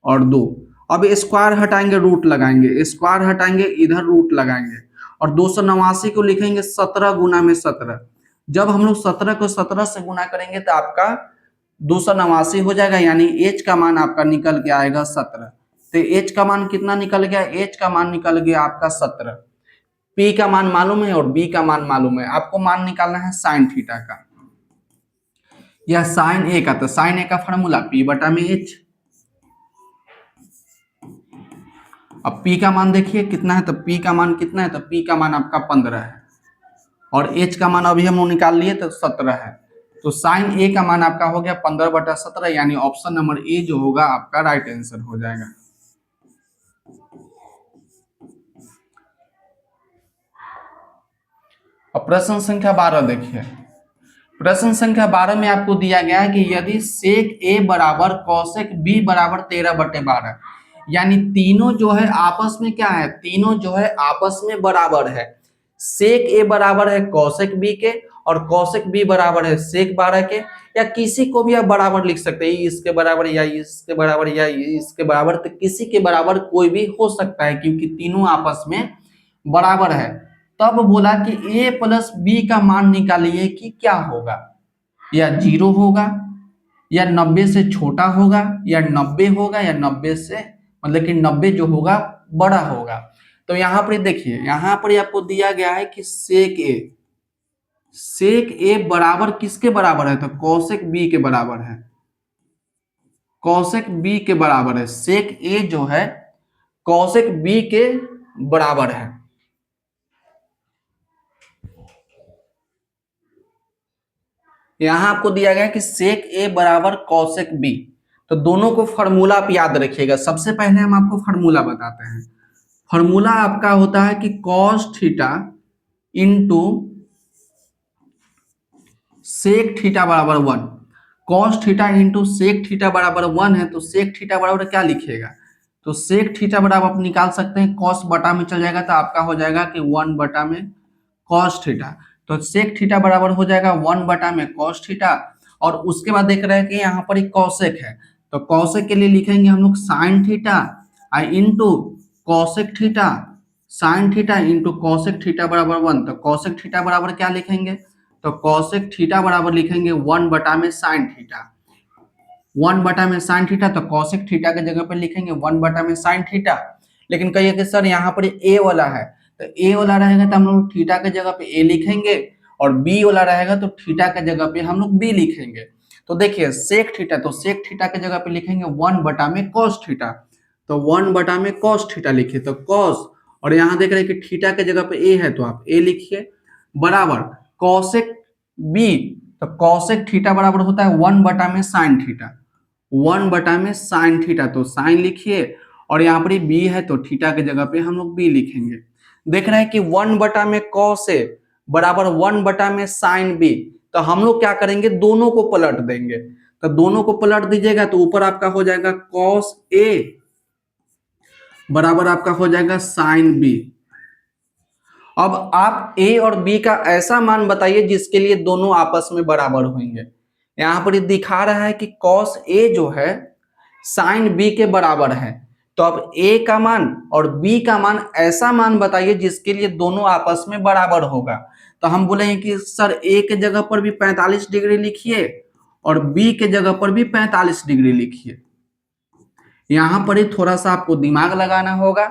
और 2। अब स्क्वायर हटाएंगे रूट लगाएंगे, स्क्वायर हटाएंगे इधर रूट लगाएंगे, और 289 को लिखेंगे 17 गुना में 17। जब हम लोग 17 को 17 से गुना करेंगे तो आपका 289 हो जाएगा, यानी एच का मान आपका निकल के आएगा 17। तो एच का मान कितना निकल गया, एच का मान निकल गया आपका 17। पी का मान मालूम है और बी का मान मालूम है, आपको मान निकालना है साइन थीटा का या साइन ए का। तो साइन ए का फॉर्मूला पी बटा में एच। अब P का मान देखिए कितना है, तो P का मान कितना है, तो P का मान आपका 15 है, और H का मान अभी हम लोग निकाल लिए तो 17 है। तो साइन A का मान आपका हो गया 15 बटा 17, यानी ऑप्शन नंबर ए जो होगा आपका राइट आंसर हो जाएगा। अब प्रश्न संख्या 12 देखिए। प्रश्न संख्या 12 में आपको दिया गया है कि यदि सेक A बराबर कॉसेक B बराबर 13/12, यानी तीनों जो है आपस में क्या है, तीनों जो है आपस में बराबर है। सेक ए बराबर है कॉसेक बी के, और कॉसेक बी बराबर है सेक 12 के, या किसी को भी आप बराबर लिख सकते हैं, इसके बराबर या इसके बराबर या इसके बराबर, तो किसी के बराबर कोई भी हो सकता है क्योंकि तीनों आपस में बराबर है। तब बोला कि ए प्लस बी का मान निकालिए कि क्या होगा, या 0 होगा, या 90 से छोटा होगा, या 90 होगा, या 90 से मतलब कि 90 जो होगा बड़ा होगा। तो यहाँ पर देखिए, यहाँ पर आपको दिया गया है कि सेक ए, सेक ए बराबर किसके बराबर है? तो कॉसेक बी के बराबर है, कॉसेक बी के बराबर है। सेक ए जो है कॉसेक बी के बराबर है। यहां आपको दिया गया कि सेक ए बराबर कॉसेक बी, तो दोनों को फॉर्मूला आप याद रखिएगा। सबसे पहले हम आपको फॉर्मूला बताते हैं। फॉर्मूला आपका होता है कि cos theta into sec theta बराबर 1। Cos theta into sec theta बराबर 1 है, तो सेक थीटा बराबर क्या लिखिएगा? तो सेक थीटा बराबर आप निकाल सकते हैं, कॉस बटा में चल जाएगा तो आपका हो जाएगा कि 1 बटा में कॉस थीटा। तो सेक थीटा बराबर हो जाएगा 1 बटा में कॉस थीटा। और उसके बाद देख रहे हैं कि यहाँ पर एक कॉसेक है, तो कॉसेक के लिए लिखेंगे हम लोग sine theta into cosec theta, sine theta into cosec theta बराबर 1। तो कॉसेक थीटा बराबर क्या लिखेंगे? तो कॉसेक थीटा बराबर लिखेंगे 1 बटा में साइन थीटा, 1 बटा में साइन थीटा। तो कॉसेक थीटा के जगह पे लिखेंगे 1 बटा में साइन थीटा। लेकिन कहिए कि सर यहाँ पर ए वाला है, तो ए वाला रहेगा तो हम लोग थीटा के जगह पे ए लिखेंगे, और बी वाला रहेगा तो थीटा के जगह पे हम लोग बी लिखेंगे। तो देखिए सेक थीटा, तो सेक थीटा के जगह पे लिखेंगे 1 बटा में कॉस थीटा, तो 1 बटा में कॉस थीटा लिखिए, तो कॉस, और यहाँ देख रहे हैं कि थीटा के जगह पे ए है तो आप ए लिखिए, बराबर कॉसेक बी। तो कॉसेक थीटा बराबर होता है 1 बटा में साइन थीटा, 1 बटा में साइन थीटा, तो साइन लिखिए, और यहाँ पर बी है तो थीटा के जगह पे हम लोग बी लिखेंगे। देख रहे हैं कि 1 बटा में कॉस ए बराबर 1 बटा में साइन बी, तो हम लोग क्या करेंगे, दोनों को पलट देंगे। तो दोनों को पलट दीजिएगा तो ऊपर आपका हो जाएगा कॉस ए बराबर आपका हो जाएगा साइन बी। अब आप ए और बी का ऐसा मान बताइए जिसके लिए दोनों आपस में बराबर होंगे। यहां पर दिखा रहा है कि कॉस ए जो है साइन बी के बराबर है, तो अब ए का मान और बी का मान ऐसा मान बताइए जिसके लिए दोनों आपस में बराबर होगा। तो हम बोलेंगे कि सर ए के जगह पर भी 45 डिग्री लिखिए और बी के जगह पर भी 45 डिग्री लिखिए। यहां पर ही थोड़ा सा आपको दिमाग लगाना होगा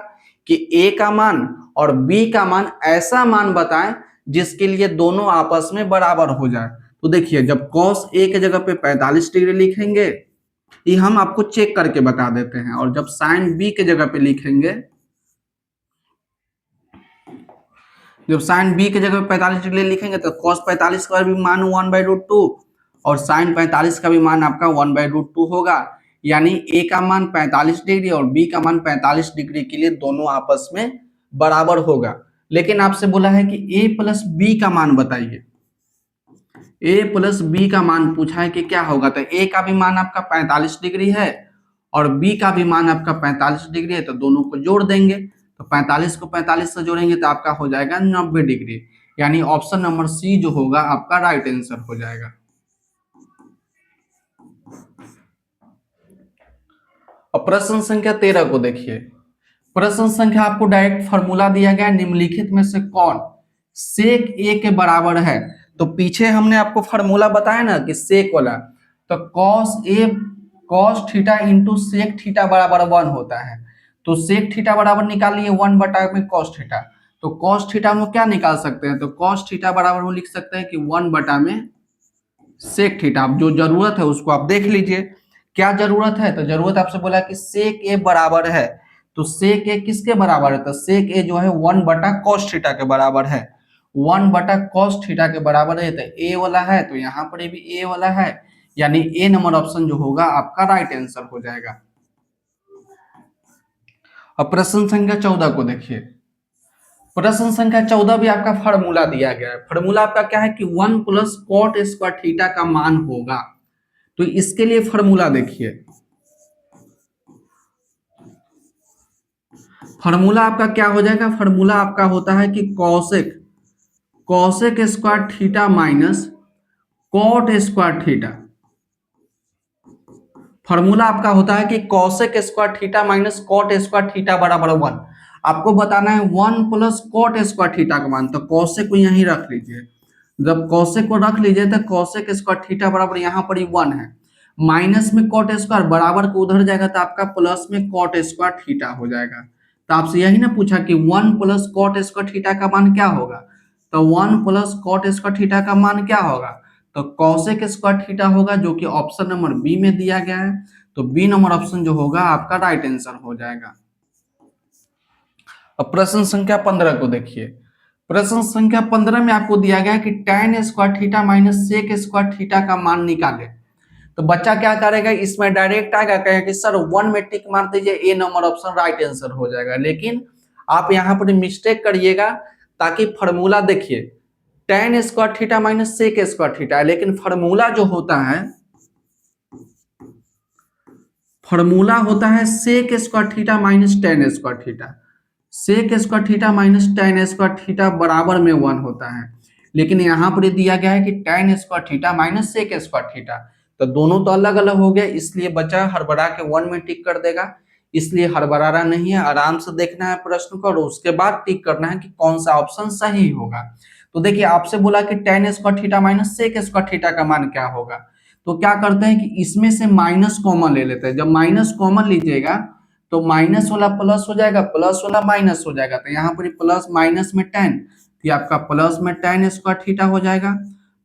कि ए का मान और बी का मान ऐसा मान बताएं जिसके लिए दोनों आपस में बराबर हो जाए। तो देखिए जब cos ए के जगह पे 45 डिग्री लिखेंगे, ये हम आपको चेक करके बता देते हैं, और जब साइन बी के जगह पे लिखेंगे, जब साइन बी के जगह पे 45 डिग्री लिखेंगे तो cos 45 का भी मान 1/√2 और साइन 45 का भी मान आपका 1/√2 होगा। यानी ए का मान 45 डिग्री और बी का मान 45 डिग्री के लिए दोनों आपस में बराबर होगा। लेकिन आपसे बोला है कि ए प्लस बी का मान बताइए, ए प्लस बी का मान पूछा है कि क्या होगा। तो ए का भी मान आपका 45 डिग्री है और बी का भी मान आपका 45 डिग्री है, तो दोनों को जोड़ देंगे। तो 45 को 45 से जोड़ेंगे तो आपका हो जाएगा 90 डिग्री। यानी ऑप्शन नंबर सी जो होगा आपका राइट आंसर हो जाएगा। अब प्रश्न संख्या 13 को देखिए। प्रश्न संख्या आपको डायरेक्ट फॉर्मूला दिया गया, निम्नलिखित में से कौन सेक ए के बराबर है। तो पीछे हमने आपको फॉर्मूला बताया ना कि सेक वाला, तो cos A cos theta into sec theta बराबर 1 होता है। तो सेक थीटा बराबर निकाल लिए 1 बटा में कॉस थीटा, तो कॉस थीटा हम लोग क्या निकाल सकते हैं, तो कॉस थीटा बराबर हम लिख सकते हैं कि 1 बटा में सेक थीटा। अब जो जरूरत है उसको आप देख लीजिए, क्या जरूरत है। तो जरूरत आपसे बोला कि सेक ए बराबर है, तो सेक ए किसके बराबर है, तो सेक ए जो है 1 बटा कॉस थीटा के बराबर है, 1 बटा कॉस थीटा के बराबर है। तो ए वाला है तो यहाँ पर भी ए वाला है, यानी ए नंबर ऑप्शन जो होगा आपका राइट आंसर हो जाएगा। अब प्रश्न संख्या 14 को देखिए। प्रश्न संख्या 14 भी आपका फार्मूला दिया गया है। फार्मूला आपका क्या है कि 1 प्लस कॉट स्क्वायर थीटा का मान होगा। तो इसके लिए फार्मूला देखिए, फार्मूला आपका क्या हो जाएगा, फार्मूला आपका होता है कि cosec cosec square theta minus cot square theta. Formula आपका होता है कि cosec square theta minus cot square theta बराबर 1। आपको बताना है 1 प्लस कॉट स्क्वायर थीटा का मान, तो कॉसेक को यहीं रख लीजिए। जब कॉसेक को रख लीजिए तो कॉसेक स्क्वायर थीटा बराबर यहाँ पर ही 1 है, माइनस में कॉट स्क्वायर बराबर को उधर जाएगा तो आपका प्लस में कॉट स्क्वायर थीटा हो जाएगा। तो आपसे यही ना पूछा कि 1 प्लस कॉट स्क्वायर थीटा का मान क्या होगा, तो 1 प्लस कॉट स्क्वायर थीटा का मान क्या होगा, तो कॉसेक स्क्वायर थीटा होगा, जो कि ऑप्शन नंबर बी में दिया गया है। तो बी नंबर ऑप्शन जो होगा आपका राइट आंसर हो जाएगा। अब प्रश्न संख्या 15 को देखिए। प्रश्न संख्या 15 में आपको दिया गया है कि tan square theta minus sec square theta का मान निकाले। तो बच्चा क्या करेगा, इसमें डायरेक्ट आएगा, कहेगा कि सर 1 में टिक मार दीजिए, ए नंबर ऑप्शन राइट आंसर हो जाएगा। लेकिन आप यहाँ पर मिस्टेक करिएगा, ताकि फॉर्मूला देखिए tan square theta minus sec square theta है, लेकिन फॉर्मूला जो होता है, फॉर्मूला होता है sec square theta minus tan square theta. Sec square theta minus tan square theta बराबर में 1 होता है। लेकिन यहाँ पर दिया गया है कि tan square theta minus sec square theta, तो दोनों तो अलग अलग हो गए, इसलिए बच्चा हड़बड़ा के 1 में टिक कर देगा। इसलिए हड़बड़ाना नहीं है, आराम से देखना है प्रश्न को और उसके बाद टिक करना है कि कौन सा ऑप्शन सही होगा। तो देखिए आपसे बोला कि tan square theta minus sec square theta का मान क्या होगा। तो क्या करते हैं कि इसमें से माइनस कॉमन ले लेते हैं। जब माइनस कॉमन लीजिएगा तो माइनस वाला प्लस हो जाएगा, प्लस वाला माइनस हो जाएगा। तो यहाँ पर प्लस माइनस में tan, तो आपका प्लस में tan स्क्वायर थीटा हो जाएगा,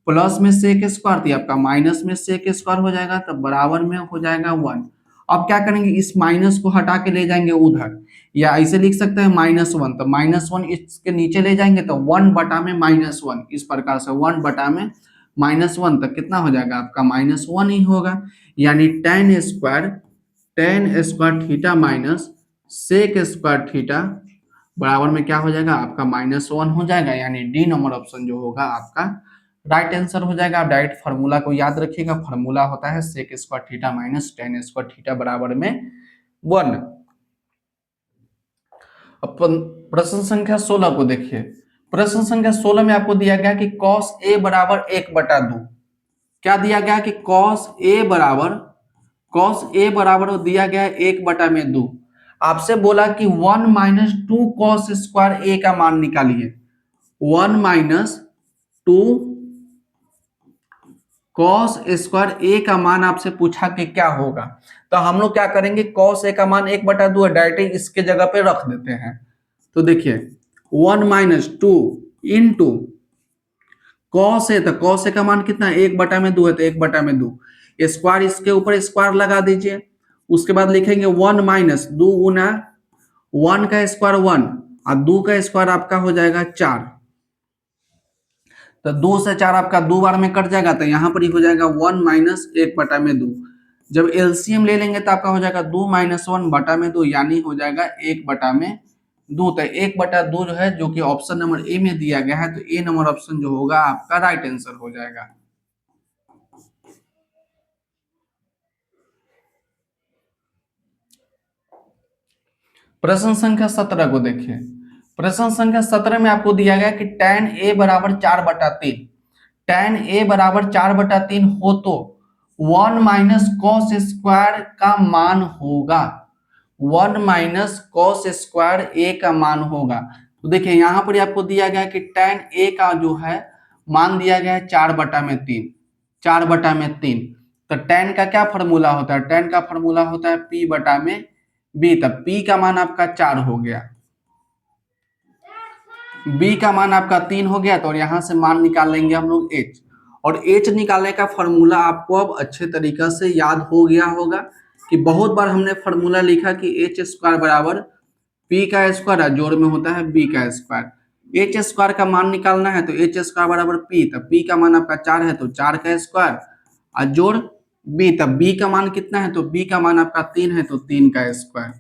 प्लस में सेक स्क्वायर, तो आपका माइनस में सेक स्क्वायर हो जाएगा, तो बराबर में हो जाएगा 1। अब क्या करेंगे, इस माइनस को हटा के ले जाएंगे उधर, या ऐसे लिख सकते हैं -1, तो -1 इसके नीचे ले जाएंगे तो 1 बटा में -1, इस प्रकार से 1 बटा में -1, तो कितना हो जाएगा आपका -1 ही होगा। यानी tan square theta minus sec square theta बराबर में क्या हो जाएगा आपका -1 हो जाएगा। यानी डी नंबर ऑप्शन जो होगा आपका राइट आंसर हो जाएगा। आप डायरेक्ट फार्मूला को याद रखिएगा, फार्मूला होता है sec square theta minus tan square theta बराबर में 1। अपन प्रश्न संख्या 16 को देखिए। प्रश्न संख्या 16 में आपको दिया गया कि cos a बराबर 1/2। क्या दिया गया कि cos a बराबर दिया गया है 1/2। आपसे बोला कि 1 माइनस 2 cos स्क्वायर a का मान निकालिए। 1 माइनस 2 cos स्क्वायर a का मान आपसे पूछा कि क्या होगा। तो हम लोग क्या करेंगे, cos a का मान 1/2 है, डायरेक्ट इसके जगह पे रख देते हैं। तो देखिए 1 माइनस 2 इंटू cos a, तो cos a का मान कितना है, 1/2 है, तो 1/2 स्क्वायर, इसके ऊपर स्क्वायर लगा दीजिए। उसके बाद लिखेंगे 1 माइनस 2 गुना 1 का स्क्वायर 1 और 2 का स्क्वायर आपका हो जाएगा 4। तो 2 से 4 आपका 2 बार में कट जाएगा, तो यहाँ पर ही हो जाएगा 1 माइनस 1/2। जब एलसीएम ले लेंगे तो आपका हो जाएगा 2 माइनस 1/2, यानी हो जाएगा 1/2। तो 1/2 जो है, जो कि ऑप्शन नंबर ए में दिया गया है, तो ए नंबर ऑप्शन जो होगा आपका राइट आंसर हो जाएगा। प्रश्न संख्या 17 को देखिए। प्रश्न संख्या 17 में आपको दिया गया कि tan a बराबर 4/3, tan a बराबर 4/3 हो तो 1 माइनस cos स्क्वायर का मान होगा। 1 माइनस cos स्क्वायर a का मान होगा। तो देखिए यहाँ पर आपको दिया गया कि tan a का जो है मान दिया गया है 4/3, 4/3। तो tan का क्या फॉर्मूला होता है, tan का फॉर्मूला होता है p/b। तब p का मान आपका 4 हो गया, b का मान आपका 3 हो गया। तो यहां से मान निकाल लेंगे हम लोग h, और h निकालने का फॉर्मूला आपको अब अच्छे तरीका से याद हो गया होगा कि बहुत बार हमने फॉर्मूला लिखा कि एच स्क्वायर बराबर p का स्क्वायर जोड़ में होता है b का स्क्वायर। एच स्क्वायर का मान निकालना है तो एच स्क्वायर बराबर p, तो p का मान आपका 4 है तो 4 का स्क्वायर और जोड़ b, तब b का मान कितना है, तो b का मान आपका 3 है तो 3 का स्क्वायर।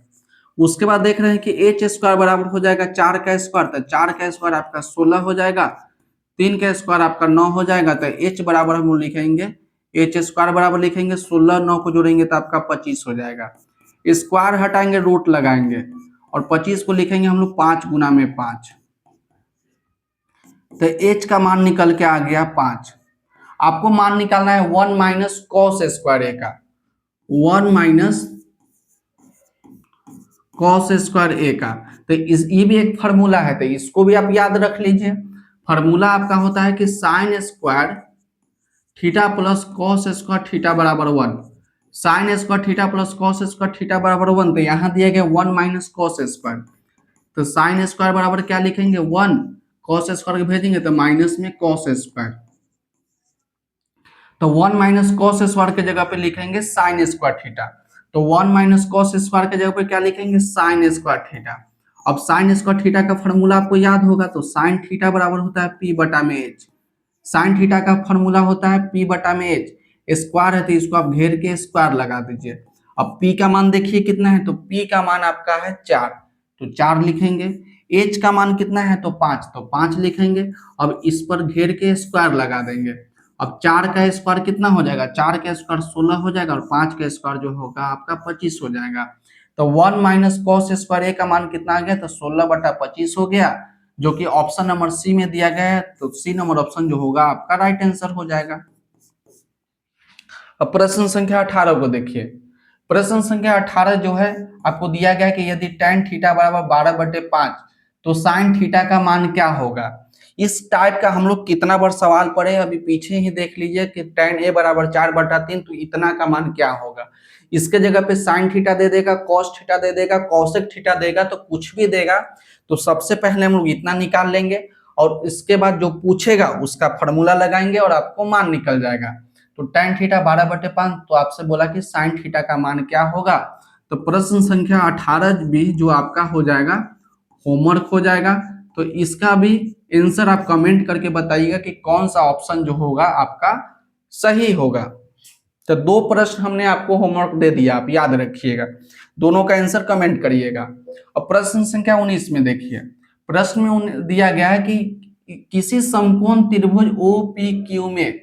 उसके बाद देख रहे हैं कि एच स्क्वायर बराबर हो जाएगा 4 का स्क्वायर, तो 4 का स्क्वायर आपका 16 हो जाएगा, 3 का स्क्वायर आपका 9 हो जाएगा। तो एच बराबर हम लोग लिखेंगे, एच स्क्वायर बराबर लिखेंगे 16, 9 को जोड़ेंगे तो आपका 25 हो जाएगा। स्क्वायर हटाएंगे, रूट लगाएंगे, और 25 को लिखेंगे हम लोग 5 गुना में 5। तो एच का मान निकल के आ गया 5। आपको मान निकालना है 1 माइनस कॉस स्क्वायर ए का, 1 माइनस कॉस स्क्वायर ए का। तो ये भी एक फार्मूला है, तो इसको भी आप याद रख लीजिए। फार्मूला आपका होता है कि sine square theta plus cos square theta बराबर 1, sine square theta plus cos square theta बराबर 1। तो यहाँ दिया गया 1 माइनस कॉस स्क्वायर, तो साइन स्क्वायर बराबर क्या लिखेंगे 1 कॉस स्क्वायर भेजेंगे तो माइनस में कॉस स्क्वायर, तो 1 माइनस कॉस स्क्वायर के जगह पे लिखेंगे साइन स्क्वायर थीटा। तो 1 माइनस कॉस स्क्वायर के जगह पे क्या लिखेंगे, साइन स्क्वायर थीटा। अब साइन स्क्वायर थीटा का फॉर्मूला आपको याद होगा, तो साइन थीटा बराबर होता है पी बटा में एच। साइन थीटा का फॉर्मूला होता है पी बटा में एच, स्क्वायर है तो इसको आप घेर के स्क्वायर लगा दीजिए। अब पी का मान देखिए कितना है, तो पी का मान आपका है 4, तो 4 लिखेंगे। एच का मान कितना है, तो 5, तो 5 लिखेंगे। अब इस पर घेर के स्क्वायर लगा देंगे। अब 4 का स्क्वायर कितना हो जाएगा, 4 का स्क्वायर 16 हो जाएगा, और 5 का स्क्वायर जो होगा आपका 25 हो जाएगा। तो 1 माइनस कॉस स्क्वायर ए का मान कितना आ गया, तो 16 बटा 25 हो गया, जो कि ऑप्शन नंबर सी में दिया गया है। तो सी नंबर ऑप्शन जो होगा आपका राइट आंसर हो जाएगा। अब प्रश्न संख्या 18 को देखिए। प्रश्न संख्या 18 जो है आपको दिया गया है कि यदि tan थीटा बराबर 12/5 तो sin थीटा का मान क्या होगा। इस टाइप का हम लोग कितना बार सवाल पढ़े, अभी पीछे ही देख लीजिए कि tan a बराबर 4/3 तो इतना का मान क्या होगा। इसके जगह पे sin थीटा दे देगा, cos थीटा दे देगा, cosec थीटा देगा, तो कुछ भी देगा। तो सबसे पहले हम लोग इतना निकाल लेंगे और इसके बाद जो पूछेगा उसका फॉर्मूला लगाएंगे और आपको मान निकल जाएगा। तो tan थीटा 12/5, तो आपसे बोला कि sin थीटा का मान क्या होगा। तो प्रश्न संख्या 18 भी जो आपका हो जाएगा होमवर्क हो जाएगा। तो इसका भी आंसर आप कमेंट करके बताइएगा कि कौन सा ऑप्शन जो होगा आपका सही होगा। तो 2 प्रश्न हमने आपको होमवर्क दे दिया, आप याद रखिएगा, दोनों का आंसर कमेंट करिएगा। अब प्रश्न संख्या 19 में देखिए। प्रश्न में दिया गया है कि किसी समकोण त्रिभुज ओ पी क्यू में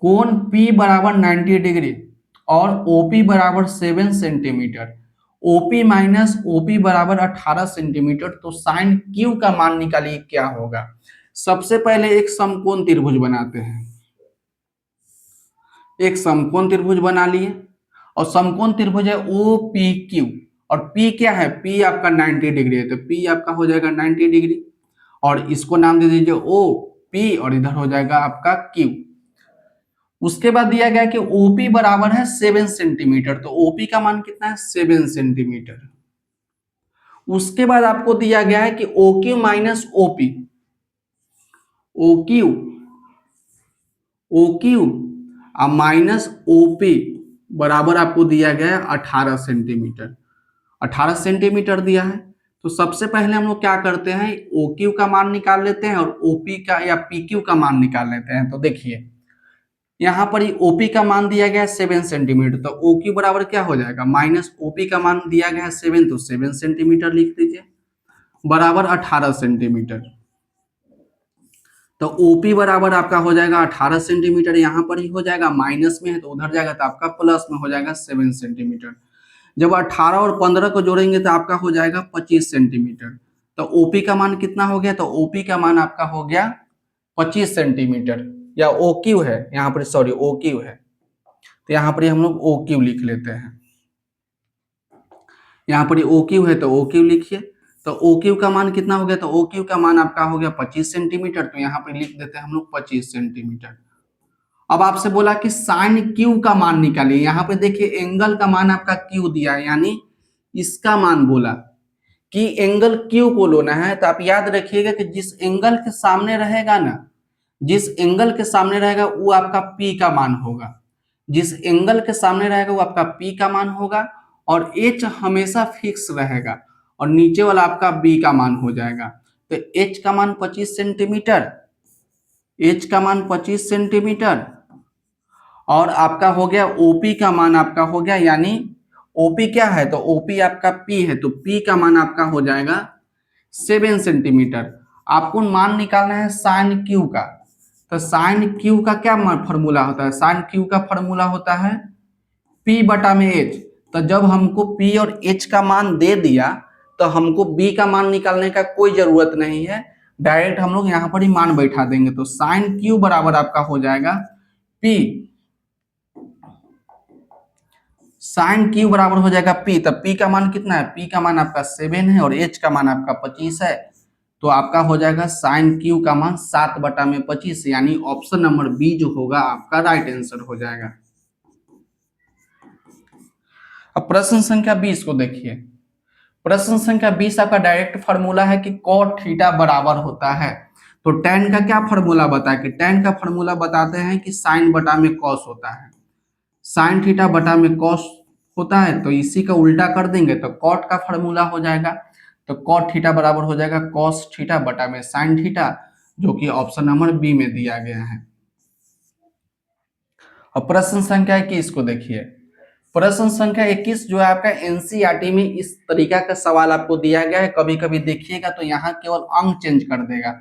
कोण P बराबर 90 डिग्री और OP बराबर 7 सेंटीमीटर, OP माइनस OP बराबर 18 सेंटीमीटर, तो साइन Q का मान निकालिए क्या होगा। सबसे पहले एक समकोण त्रिभुज बनाते हैं। एक समकोण त्रिभुज बना लिए और समकोण त्रिभुज है OPQ, और P क्या है, P आपका 90 डिग्री है, तो P आपका हो जाएगा 90 डिग्री, और इसको नाम दे दीजिए OP, और इधर हो जाएगा आपका Q। उसके बाद दिया गया कि OP बराबर है 7 सेंटीमीटर, तो OP का मान कितना है, 7 सेंटीमीटर। उसके बाद आपको दिया गया है कि OQ minus OP, OQ minus OP बराबर आपको दिया गया है 18 सेंटीमीटर। 18 सेंटीमीटर दिया है। तो सबसे पहले हम लोग क्या करते हैं, OQ का मान निकाल लेते हैं और OP का या PQ का मान निकाल लेते हैं। तो देखिए यहाँ पर ही OP का मान दिया गया है 7 सेंटीमीटर, तो OQ बराबर क्या हो जाएगा, माइनस OP का मान दिया गया है 7, तो 7 सेंटीमीटर लिख दीजिए, बराबर 18 सेंटीमीटर। तो OP बराबर आपका हो जाएगा 18 सेंटीमीटर, यहाँ पर ही हो जाएगा, माइनस में है तो उधर जाएगा, तो आपका प्लस में हो जाएगा 7 सेंटीमीटर। जब 18 और 15 को जोड़ेंगे तो आपका हो जाएगा 25 सेंटीमीटर। तो OP का मान कितना हो गया, तो OP का मान आपका हो गया 25 सेंटीमीटर, या OQ है यहाँ पर, सॉरी OQ है, तो यहाँ पर हम लोग OQ लिख लेते हैं। यहाँ पर OQ है तो OQ लिखिए। तो OQ का मान कितना हो गया, तो OQ का मान आपका हो गया 25 सेंटीमीटर, तो यहाँ पर लिख देते हैं हम लोग 25 सेंटीमीटर। अब आपसे बोला कि साइन Q का मान निकालिए। यहाँ पे देखिए एंगल का मान आपका Q दिया है, यानी इसका मान बोला कि एंगल Q को लेना है। तो आप याद रखिएगा कि जिस एंगल के सामने रहेगा ना, जिस एंगल के सामने रहेगा वो आपका P का मान होगा, जिस एंगल के सामने रहेगा वो आपका P का मान होगा, और H हमेशा फिक्स रहेगा, और नीचे वाला आपका B का मान हो जाएगा। तो H का मान 25 सेंटीमीटर, H का मान 25 सेंटीमीटर, और आपका हो गया OP का मान आपका हो गया, यानी OP क्या है, तो OP आपका P है, तो P का मान आपका हो जाएगा 7 सेंटीमीटर। आपको मान निकालना है साइन Q का। तो साइन Q का क्या फॉर्मूला होता है, साइन Q का फॉर्मूला होता है P बटा में H। तो जब हमको P और H का मान दे दिया तो हमको B का मान निकालने का कोई जरूरत नहीं है, डायरेक्ट हम लोग यहाँ पर ही मान बैठा देंगे। तो साइन Q बराबर आपका हो जाएगा P, साइन Q बराबर हो जाएगा P। तब P का मान कितना है, P का मान आपका 7 है और H का मान आपका 25 है, तो आपका हो जाएगा साइन Q का मान 7/25, यानी ऑप्शन नंबर बी जो होगा आपका राइट आंसर हो जाएगा। अब प्रश्न संख्या 20 को देखिए। प्रश्न संख्या 20 आपका डायरेक्ट फार्मूला है कि cot थीटा बराबर होता है। तो tan का क्या फार्मूला बताया कि tan का फार्मूला बताते हैं कि sin बटा में cos होता है, sin थीटा बटा में cos होता है। तो इसी का उल्टा कर देंगे तो cot का फार्मूला हो जाएगा, तो cot थीटा बराबर हो जाएगा cos थीटा बटा में sin थीटा, जो कि ऑप्शन नंबर बी में दिया गया है। और प्रश्न संख्या 21 को देखिए। प्रश्न संख्या 21 जो है आपका एनसीईआरटी में इस तरीका का सवाल आपको दिया गया है। कभी कभी देखिएगा तो यहाँ केवल अंक चेंज कर देगा,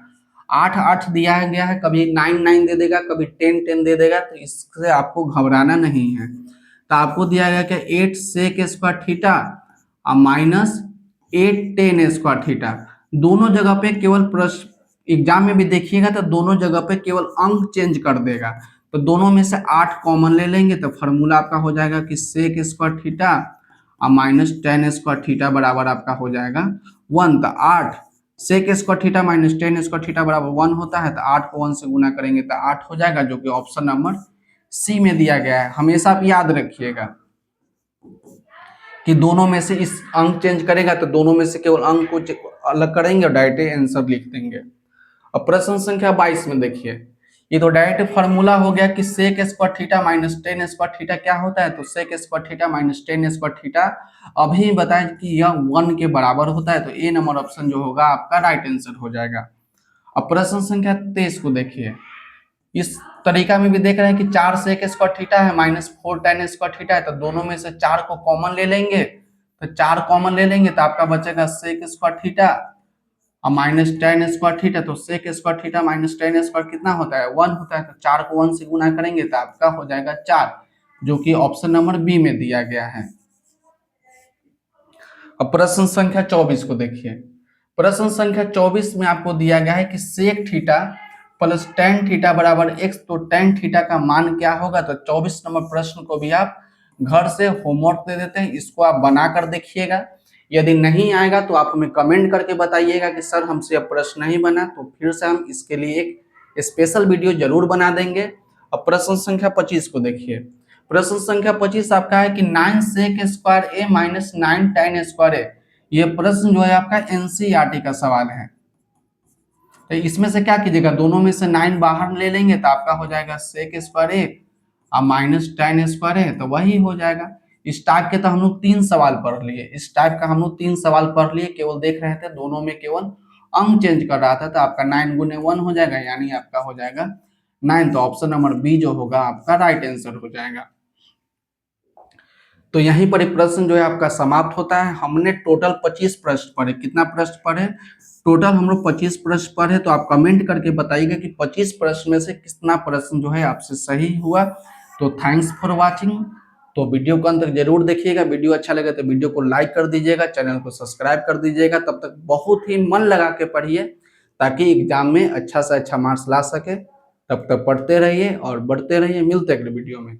8 8 दिया गया है, कभी 9 9 दे देगा, कभी 10 10 दे देगा। तो इससे आपको घबराना नहीं है। तो आपको दिया गया कि 8 सेक स्क्वायर थीटा और माइनस 8 10 स्क्वायर थीटा, दोनों जगह पे केवल प्रश्न एग्जाम में भी देखिएगा तो दोनों जगह पे केवल अंक चेंज कर देगा। तो दोनों में से 8 कॉमन ले लेंगे तो फॉर्मूला आपका हो जाएगा कि सेक स्क्वायर थीटा और माइनस 10 स्क्वायर थीटा बराबर आपका हो जाएगा 1। तो 8 sec square theta minus 10 square theta बराबर 1 होता है। तो 8 को 1 से गुना करेंगे तो 8 हो जाएगा, जो कि ऑप्शन नंबर सी में दिया गया है। हमेशा आप याद रखिएगा कि दोनों में से इस अंक चेंज करेगा तो दोनों में से केवल अंक को अलग करेंगे और डायरेक्ट आंसर लिख देंगे। अब प्रश्न संख्या 22 में देखिए, ये तो डायरेक्ट फार्मूला हो गया कि sec square theta minus 10 square theta क्या होता है। तो sec square theta minus 10 square theta अभी बताएं कि यह 1 के बराबर होता है। तो ए नंबर ऑप्शन जो होगा आपका राइट आंसर हो जाएगा। अब प्रश्न संख्या 23 को देखिए। इस तरीका में भी देख रहे हैं कि 4 सेक स्क्वायर थीटा है माइनस 4 tan स्क्वायर थीटा है। तो दोनों में से 4 को कॉमन ले लेंगे, तो 4 कॉमन ले लेंगे तो आपका बचेगा सेक स्क्वायर थीटा और माइनस 10 स्क्वायर थीटा। तो sec square theta minus 10 square कितना होता है 1 होता है। तो 4 को 1 से गुना करेंगे तो आपका हो जाएगा 4, जो कि ऑप्शन नंबर बी में दिया गया है। अब प्रश्न संख्या 24 को देखिए। प्रश्न संख्या 24 में आपको दिया गया है कि sec theta plus tan theta बराबर x। तो tan थीटा का मान क्या होगा। तो 24 नंबर प्रश्न को भी आप घर से होमवर्क दे देते हैं, इसको आप बना कर देखिएगा। यदि नहीं आएगा तो आप हमें कमेंट करके बताइएगा कि सर हमसे अब प्रश्न नहीं बना, तो फिर से हम इसके लिए एक स्पेशल वीडियो जरूर बना देंगे। अब प्रश्न संख्या 25 को देखिए। प्रश्न संख्या 25 आपका है कि 9 सेक स्क्वायर ए माइनस 9 tan स्क्वायर ए। ये प्रश्न जो है आपका एनसीईआरटी का सवाल है। तो इसमें से क्या कीजिएगा, दोनों में से 9 बाहर ले लेंगे तो आपका हो जाएगा सेक स्क्वायर ए और माइनस tan स्क्वायर ए। तो वही हो जाएगा। इस टाइप के तो हम लोग 3 सवाल पढ़ लिए, इस टाइप का हम लोग 3 सवाल पढ़ लिए, केवल देख रहे थे दोनों में केवल अंक चेंज कर रहा था। तो आपका 9 गुने 1 हो जाएगा, यानी आपका हो जाएगा 9। तो ऑप्शन नंबर बी जो होगा आपका राइट आंसर हो जाएगा। तो यहीं पर एक प्रश्न जो है आपका समाप्त होता है। हमने टोटल 25 प्रश्न पढ़े। कितना प्रश्न पढ़े टोटल हम लोग 25 प्रश्न पढ़े। तो आप कमेंट करके बताइएगा कि 25 प्रश्न में से कितना प्रश्न जो है आपसे सही हुआ। तो थैंक्स फॉर वाचिंग। तो वीडियो को अंत तक जरूर देखिएगा। वीडियो अच्छा लगे तो वीडियो को लाइक कर दीजिएगा, चैनल को सब्सक्राइब कर दीजिएगा। तब तक बहुत ही मन लगा के पढ़िए ताकि एग्जाम में अच्छा से अच्छा मार्क्स ला सके। तब तक पढ़ते रहिए और बढ़ते रहिए। मिलते अगले वीडियो में।